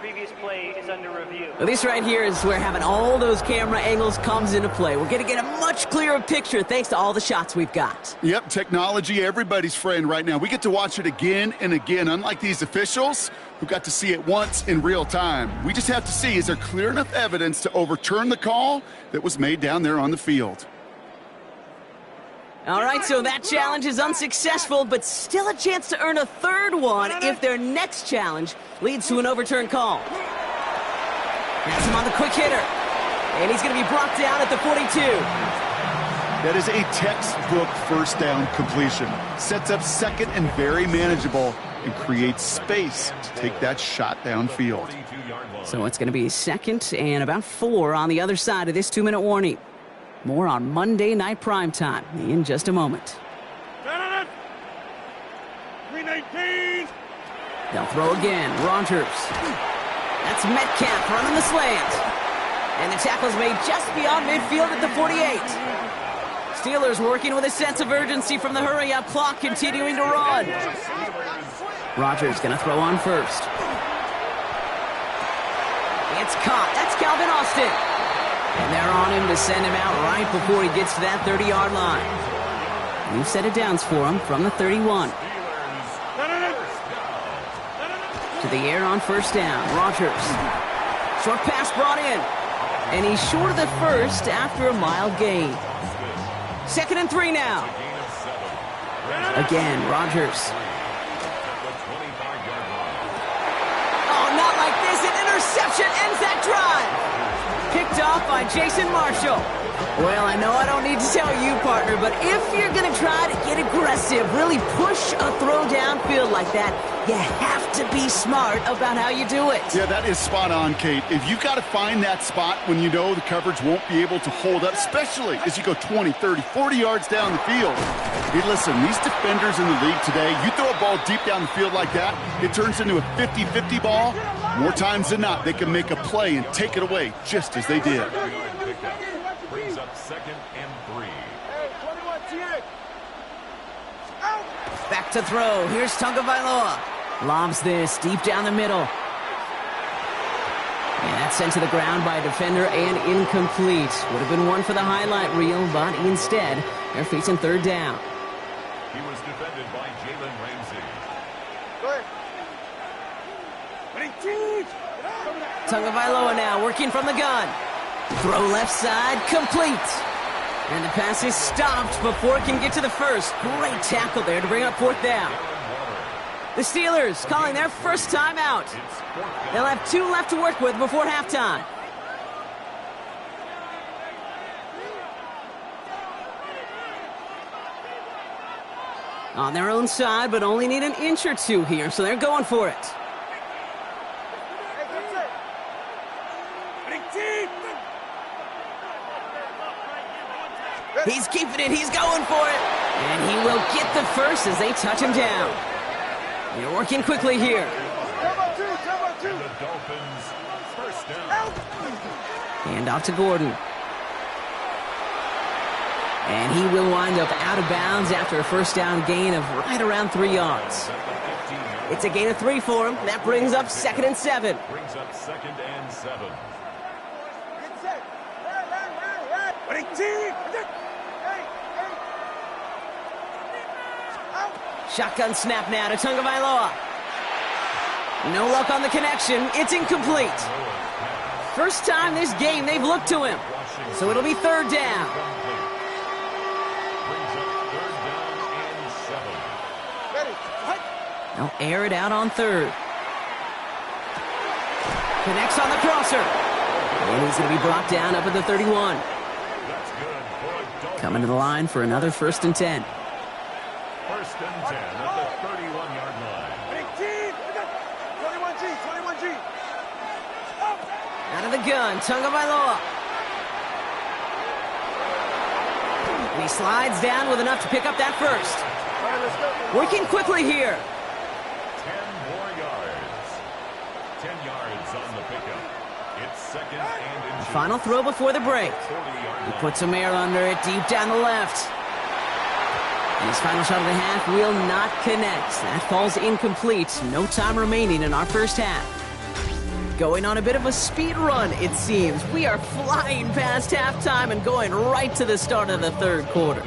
Previous play is under review. Well, this right here is where having all those camera angles comes into play. We're going to get a much clearer picture thanks to all the shots we've got. Yep, technology, everybody's friend right now. We get to watch it again and again, unlike these officials who got to see it once in real time. We just have to see, is there clear enough evidence to overturn the call that was made down there on the field? All right, so that challenge is unsuccessful, but still a chance to earn a 3rd one if their next challenge leads to an overturned call. That's him on the quick hitter. And he's going to be brought down at the 42. That is a textbook first down completion. Sets up 2nd and very manageable and creates space to take that shot downfield. So it's going to be 2nd and about 4 on the other side of this 2-minute warning. More on Monday Night Primetime in just a moment. 319. They'll throw again. Rogers. That's Metcalf running the slant. And the tackle's made just beyond midfield at the 48. Steelers working with a sense of urgency from the hurry-up clock, continuing to run. Rogers going to throw on first. It's caught. That's Calvin Austin. And they're on him to send him out right before he gets to that 30-yard line. We've set it downs for him from the 31. To the air on first down. Rogers. Short pass brought in. And he's short of the first after a mild gain. 2nd and 3 now. Again, Rodgers. Oh, not like this. An interception ends that drive. Picked off by Jason Marshall. Well, I know I don't need to tell you, partner, but if you're going to try to get aggressive, really push a throw downfield like that, you have to be smart about how you do it. Yeah, that is spot on, Kate. If you've got to find that spot when you know the coverage won't be able to hold up, especially as you go 20, 30, 40 yards down the field. Hey, listen, these defenders in the league today, you throw a ball deep down the field like that, it turns into a 50-50 ball. More times than not, they can make a play and take it away just as they did. Brings up 2nd and 3. Back to throw. Here's Tagovailoa. Lobs this deep down the middle. And that's sent to the ground by a defender and incomplete. Would have been one for the highlight reel, but instead, they're facing 3rd down. He was defended by Jalen Ramsey. Tagovailoa now working from the gun. Throw left side, complete. And the pass is stopped before it can get to the first. Great tackle there to bring up 4th down. The Steelers calling their first timeout. They'll have 2 left to work with before halftime. On their own side, but only need an inch or 2 here, so they're going for it. He's keeping it. He's going for it. And he will get the first as they touch him down. They're working quickly here. And the Dolphins, first down. Hand off to Gordon. And he will wind up out of bounds after a first down gain of right around 3 yards. It's a gain of 3 for him. That brings up 2nd and 7. Brings up 2nd and 7. Shotgun snap now to Tagovailoa. No luck on the connection. It's incomplete. First time this game they've looked to him. So it'll be 3rd down. They'll air it out on 3rd. Connects on the crosser. And he's going to be brought down up at the 31. Coming to the line for another 1st and 10. 1st and 10 at the 31-yard line. 21G. Out of the gun, Tagovailoa. And he slides down with enough to pick up that first. Working quickly here. 10 more yards. 10 yards on the pickup. It's 2nd and inches. Final throw before the break. He puts some air under it deep down the left. And his final shot of the half will not connect. That falls incomplete. No time remaining in our first half. Going on a bit of a speed run, it seems. We are flying past halftime and going right to the start of the 3rd quarter.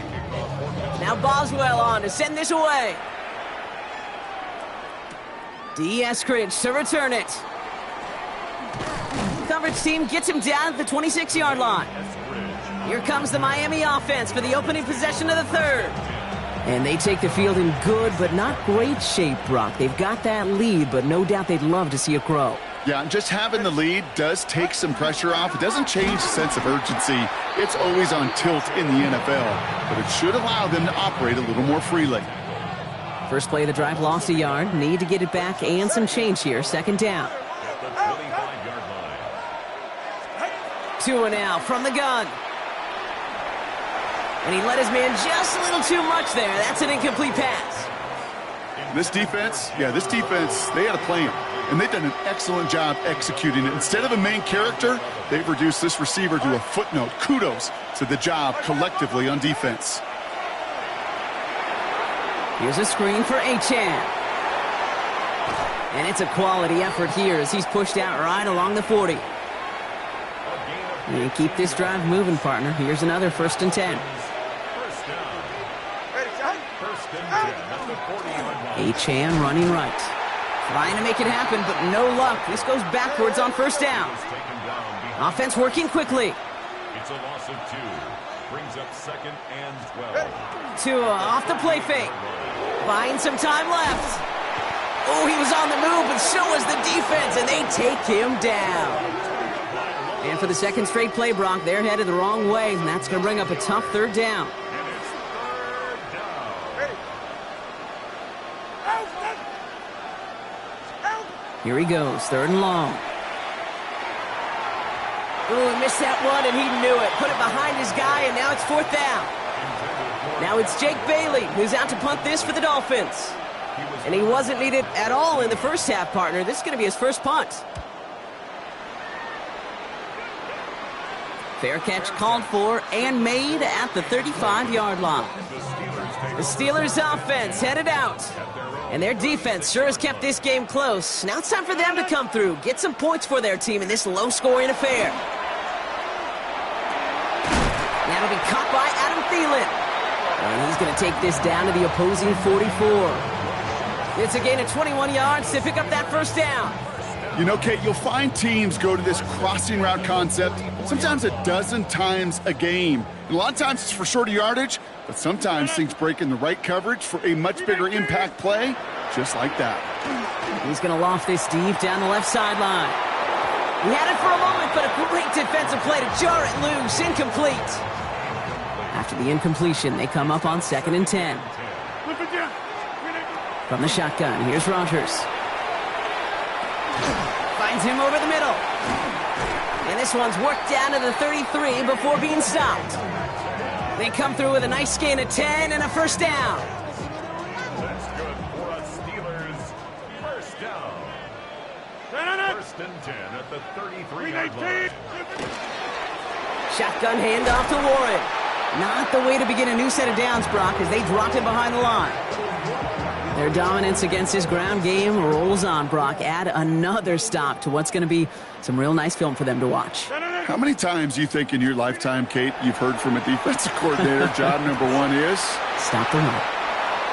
Now Boswell on to send this away. D. Eskridge to return it. Coverage team gets him down at the 26-yard line. Here comes the Miami offense for the opening possession of the 3rd. And they take the field in good but not great shape, Brock. They've got that lead, but no doubt they'd love to see it grow. Yeah, and just having the lead does take some pressure off. It doesn't change the sense of urgency. It's always on tilt in the NFL, but it should allow them to operate a little more freely. First play of the drive lost a yard. Need to get it back and some change here. 2nd down. At the 25-yard line. 2 and out from the gun. And he let his man just a little too much there. That's an incomplete pass. This defense, they had a plan. And they've done an excellent job executing it. Instead of a main character, they've reduced this receiver to a footnote. Kudos to the job collectively on defense. Here's a screen for Achane. And it's a quality effort here as he's pushed out right along the 40. And keep this drive moving, partner. Here's another 1st and 10. Achane running right. Trying to make it happen, but no luck. This goes backwards on 1st down. Offense working quickly. It's a loss of 2. brings up 2nd and 12. Tua off the play fake. Buying some time left. Oh, he was on the move, but so was the defense, and they take him down. And for the second straight play, Brock, they're headed the wrong way, and that's going to bring up a tough 3rd down. And it's 3rd down. Here he goes, 3rd and long. Ooh, he missed that one, and he knew it. Put it behind his guy, and now it's 4th down. Now it's Jake Bailey, who's out to punt this for the Dolphins. And he wasn't needed at all in the first half, partner. This is going to be his first punt. Fair catch called for and made at the 35-yard line. The Steelers' offense headed out. And their defense sure has kept this game close. Now it's time for them to come through, get some points for their team in this low-scoring affair. That'll be caught by Adam Thielen. And he's going to take this down to the opposing 44. It's a gain of 21 yards to pick up that first down. You know, Kate, you'll find teams go to this crossing route concept sometimes a dozen times a game. And a lot of times it's for shorter yardage, but sometimes things break in the right coverage for a much bigger impact play, just like that. He's going to loft this deep down the left sideline. He had it for a moment, but a great defensive play to jar it loose. Incomplete. After the incompletion, they come up on 2nd and 10. From the shotgun, here's Rodgers. Finds him over the middle. And this one's worked down to the 33 before being stopped. They come through with a nice gain of 10 and a first down. That's good for a Steelers first down. 1st and 10 at the 33-yard line. Shotgun handoff to Warren. Not the way to begin a new set of downs, Brock, as they dropped it behind the line. Their dominance against his ground game rolls on, Brock. Add another stop to what's going to be some real nice film for them to watch. How many times do you think in your lifetime, Kate, you've heard from a defensive coordinator, job number 1 is? Stop the run.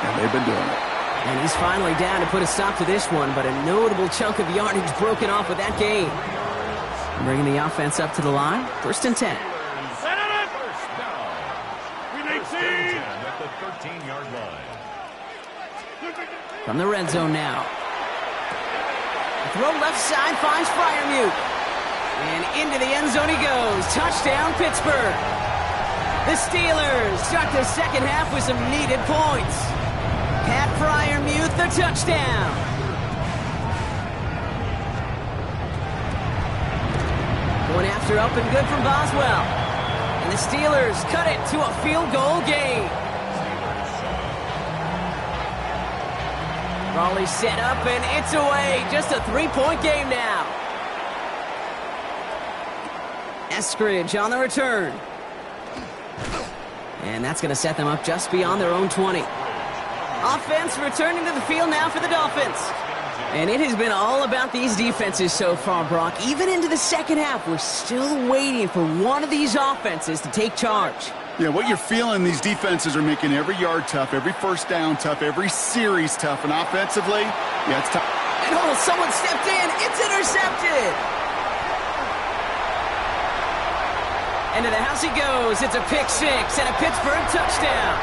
And they've been doing it. And he's finally down to put a stop to this one, but a notable chunk of yardage broken off with that gain. Bringing the offense up to the line. 1st and 10. First down. 1st and 10 at the 13-yard line. From the red zone now. Throw left side finds Freiermuth. And into the end zone he goes. Touchdown, Pittsburgh. The Steelers start the second half with some needed points. Pat Freiermuth, the touchdown. Going after up and good from Boswell. And the Steelers cut it to a field goal game. Raleigh set up, and it's away. Just a 3-point game now. Eskridge on the return. And that's going to set them up just beyond their own 20. Offense returning to the field now for the Dolphins. And it has been all about these defenses so far, Brock. Even into the second half, we're still waiting for one of these offenses to take charge. Yeah, what you're feeling, these defenses are making every yard tough, every first down tough, every series tough, and offensively, yeah, it's tough. And oh, someone stepped in. It's intercepted. Into the house he goes. It's a pick six and a Pittsburgh touchdown.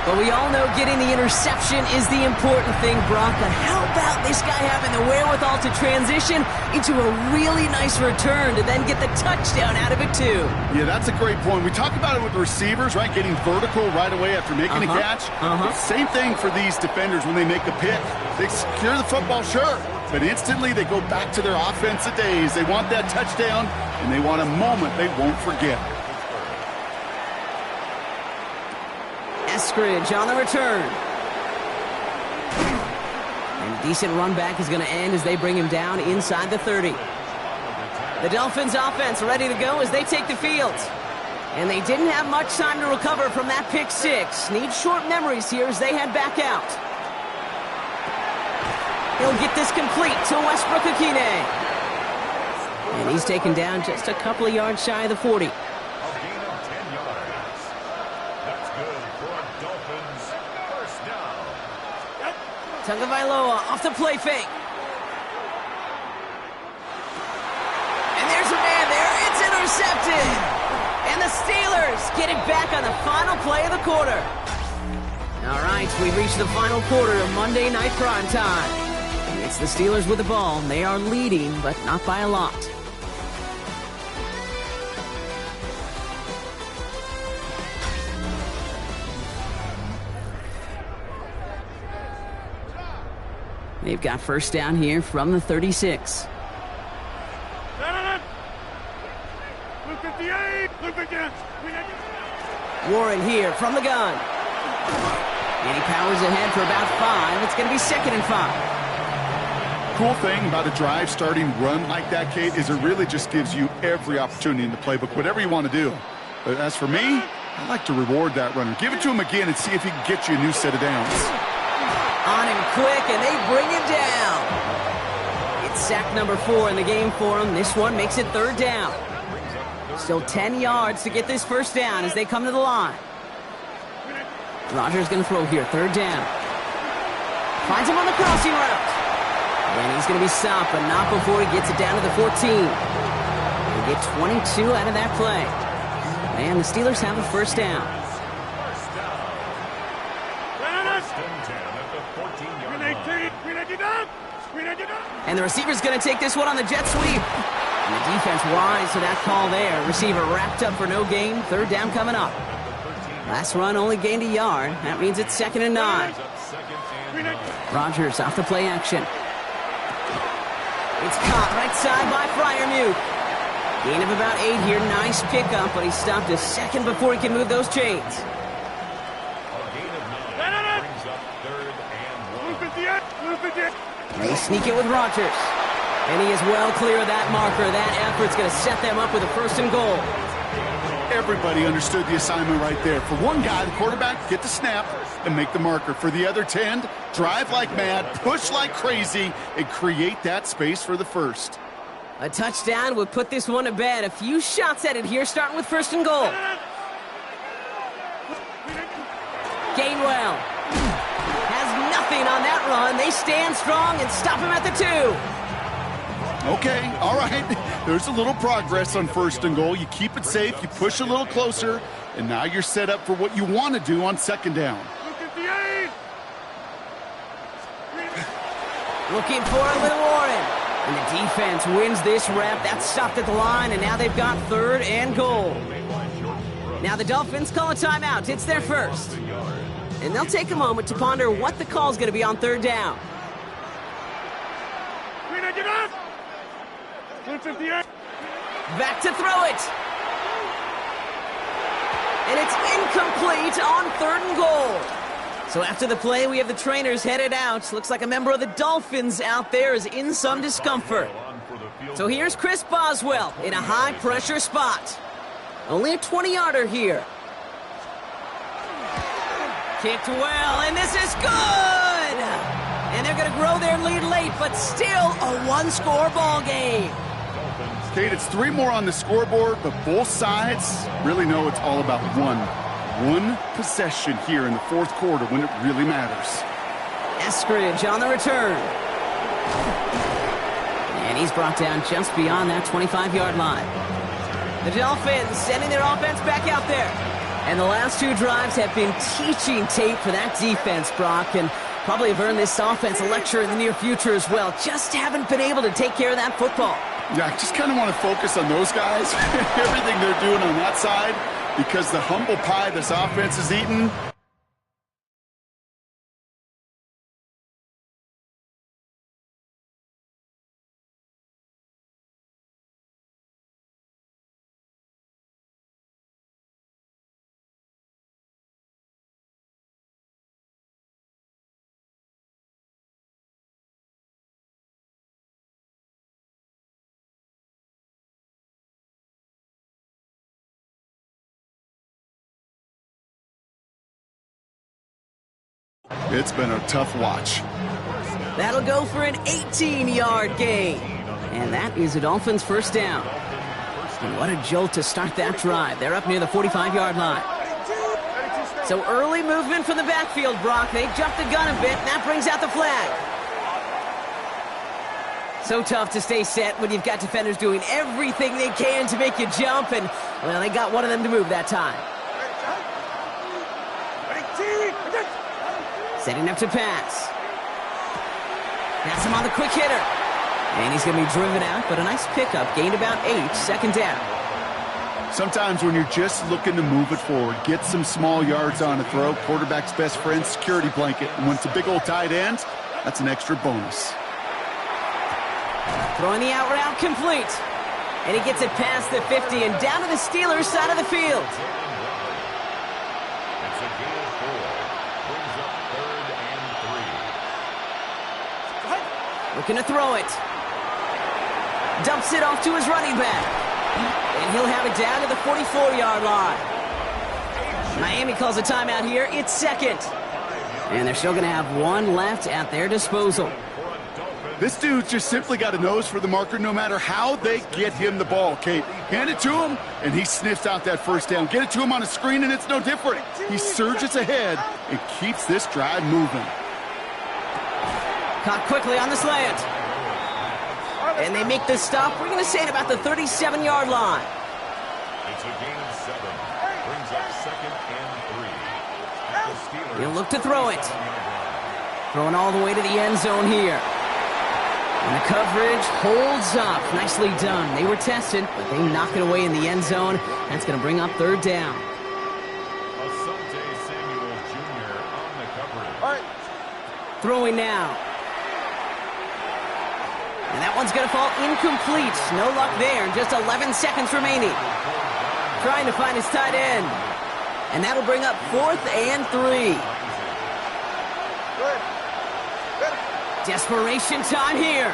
But we all know getting the interception is the important thing, Brock. But how about this guy having the wherewithal to transition into a really nice return to then get the touchdown out of it, too? Yeah, that's a great point. We talk about it with the receivers, right? Getting vertical right away after making a catch. Same thing for these defenders when they make a pick. They secure the football, sure. But instantly they go back to their offensive days. They want that touchdown, and they want a moment they won't forget. Eskridge on the return. And a decent run back is going to end as they bring him down inside the 30. The Dolphins offense ready to go as they take the field. And they didn't have much time to recover from that pick six. Need short memories here as they head back out. He'll get this complete to Westbrook-Ikhine. And he's taken down just a couple of yards shy of the 40. Tagovailoa off the play fake. And there's a man there. It's intercepted. the Steelers get it back on the final play of the quarter. All right, we've reached the final quarter of Monday Night Primetime. It's the Steelers with the ball. They are leading, but not by a lot. They've got first down here from the 36. Warren here from the gun. And he powers ahead for about 5. It's going to be 2nd and 5. Cool thing about a drive starting run like that, Kate, is it really just gives you every opportunity in the playbook, whatever you want to do. But as for me, I like to reward that runner. Give it to him again and see if he can get you a new set of downs. On him quick, and they bring him down. It's sack number 4 in the game for him. This one makes it 3rd down. Still 10 yards to get this first down as they come to the line. Rodgers going to throw here, 3rd down. Finds him on the crossing route. And he's going to be stopped, but not before he gets it down to the 14. They get 22 out of that play. And the Steelers have a first down. And the receiver's going to take this one on the jet sweep. And the defense wise to that call there. Receiver wrapped up for no gain. 3rd down coming up. Last run only gained a yard. That means it's 2nd and 9. Rodgers off the play action. It's caught right side by Freiermuth. Gain of about 8 here. Nice pickup, but he stopped a second before he can move those chains. They sneak it with Rodgers. And he is well clear of that marker. That effort's going to set them up with a 1st and goal. Everybody understood the assignment right there. For one guy, the quarterback, get the snap and make the marker. For the other 10, drive like mad, push like crazy, and create that space for the 1st. A touchdown would put this one to bed. A few shots at it here, starting with 1st and goal. Gainwell has nothing on that run. They stand strong and stop him at the 2. Okay, all right. There's a little progress on 1st and goal. You keep it safe, you push a little closer, and now you're set up for what you want to do on 2nd down. Looking for a little Warren. And the defense wins this rep. That's stopped at the line, and now they've got 3rd and goal. Now the Dolphins call a timeout. It's their first. And they'll take a moment to ponder what the call is going to be on 3rd down. Back to throw it. And it's incomplete on 3rd and goal. So after the play, we have the trainers headed out. Looks like a member of the Dolphins out there is in some discomfort. So here's Chris Boswell in a high-pressure spot. Only a 20-yarder here. Kicked well, and this is good! And they're going to grow their lead late, but still a 1-score ball game. Kate, it's 3 more on the scoreboard, but both sides really know it's all about one possession here in the 4th quarter when it really matters. Eskridge on the return. And he's brought down just beyond that 25-yard line. The Dolphins sending their offense back out there. And the last 2 drives have been teaching tape for that defense, Brock, and probably have earned this offense a lecture in the near future as well. Just haven't been able to take care of that football. Yeah, I just kind of want to focus on those guys, everything they're doing on that side, because the humble pie this offense is eating. It's been a tough watch. That'll go for an 18-yard gain. And that is a Dolphins first down. And what a jolt to start that drive. They're up near the 45-yard line. So early movement from the backfield, Brock. They jumped the gun a bit, and that brings out the flag. So tough to stay set when you've got defenders doing everything they can to make you jump, and, well, they got one of them to move that time. Setting up to pass. That's him on the quick hitter. And he's going to be driven out, but a nice pickup. Gained about 8, second down. Sometimes when you're just looking to move it forward, get some small yards on a throw, quarterback's best friend, security blanket. And when it's a big old tight end, that's an extra bonus. Throwing the out route complete. And he gets it past the 50 and down to the Steelers' side of the field. It's a gain of 4. Brings up 3rd and 3. Looking to throw it. Dumps it off to his running back. And he'll have it down to the 44-yard line. Miami calls a timeout here. It's second. And they're still going to have one left at their disposal. This dude's just simply got a nose for the marker no matter how they get him the ball, Kate. Hand it to him, and he sniffs out that first down. Get it to him on a screen, and it's no different. He surges ahead and keeps this drive moving. Caught quickly on the slant. And they make the stop. We're going to say it about the 37-yard line. It's a gain of 7. Brings up 2nd and 3. He'll look to throw it. Throwing all the way to the end zone here. And the coverage holds up. Nicely done. They were tested, but they knock it away in the end zone. That's going to bring up 3rd down. Asante Samuel Jr. on the coverage. Throwing now. And that one's going to fall incomplete. No luck there. Just 11 seconds remaining. Trying to find his tight end. And that'll bring up 4th and 3. Desperation time here.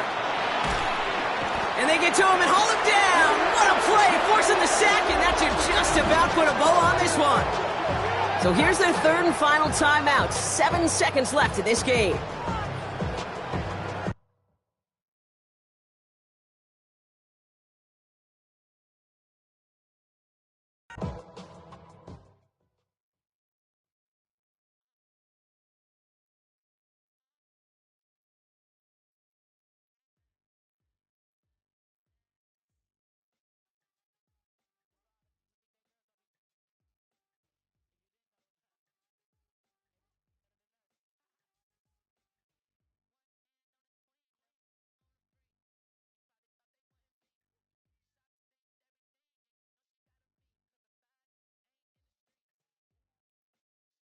And they get to him and haul him down. What a play. Forcing the sack, and that should just about put a bow on this one. So here's their 3rd and final timeout. 7 seconds left in this game.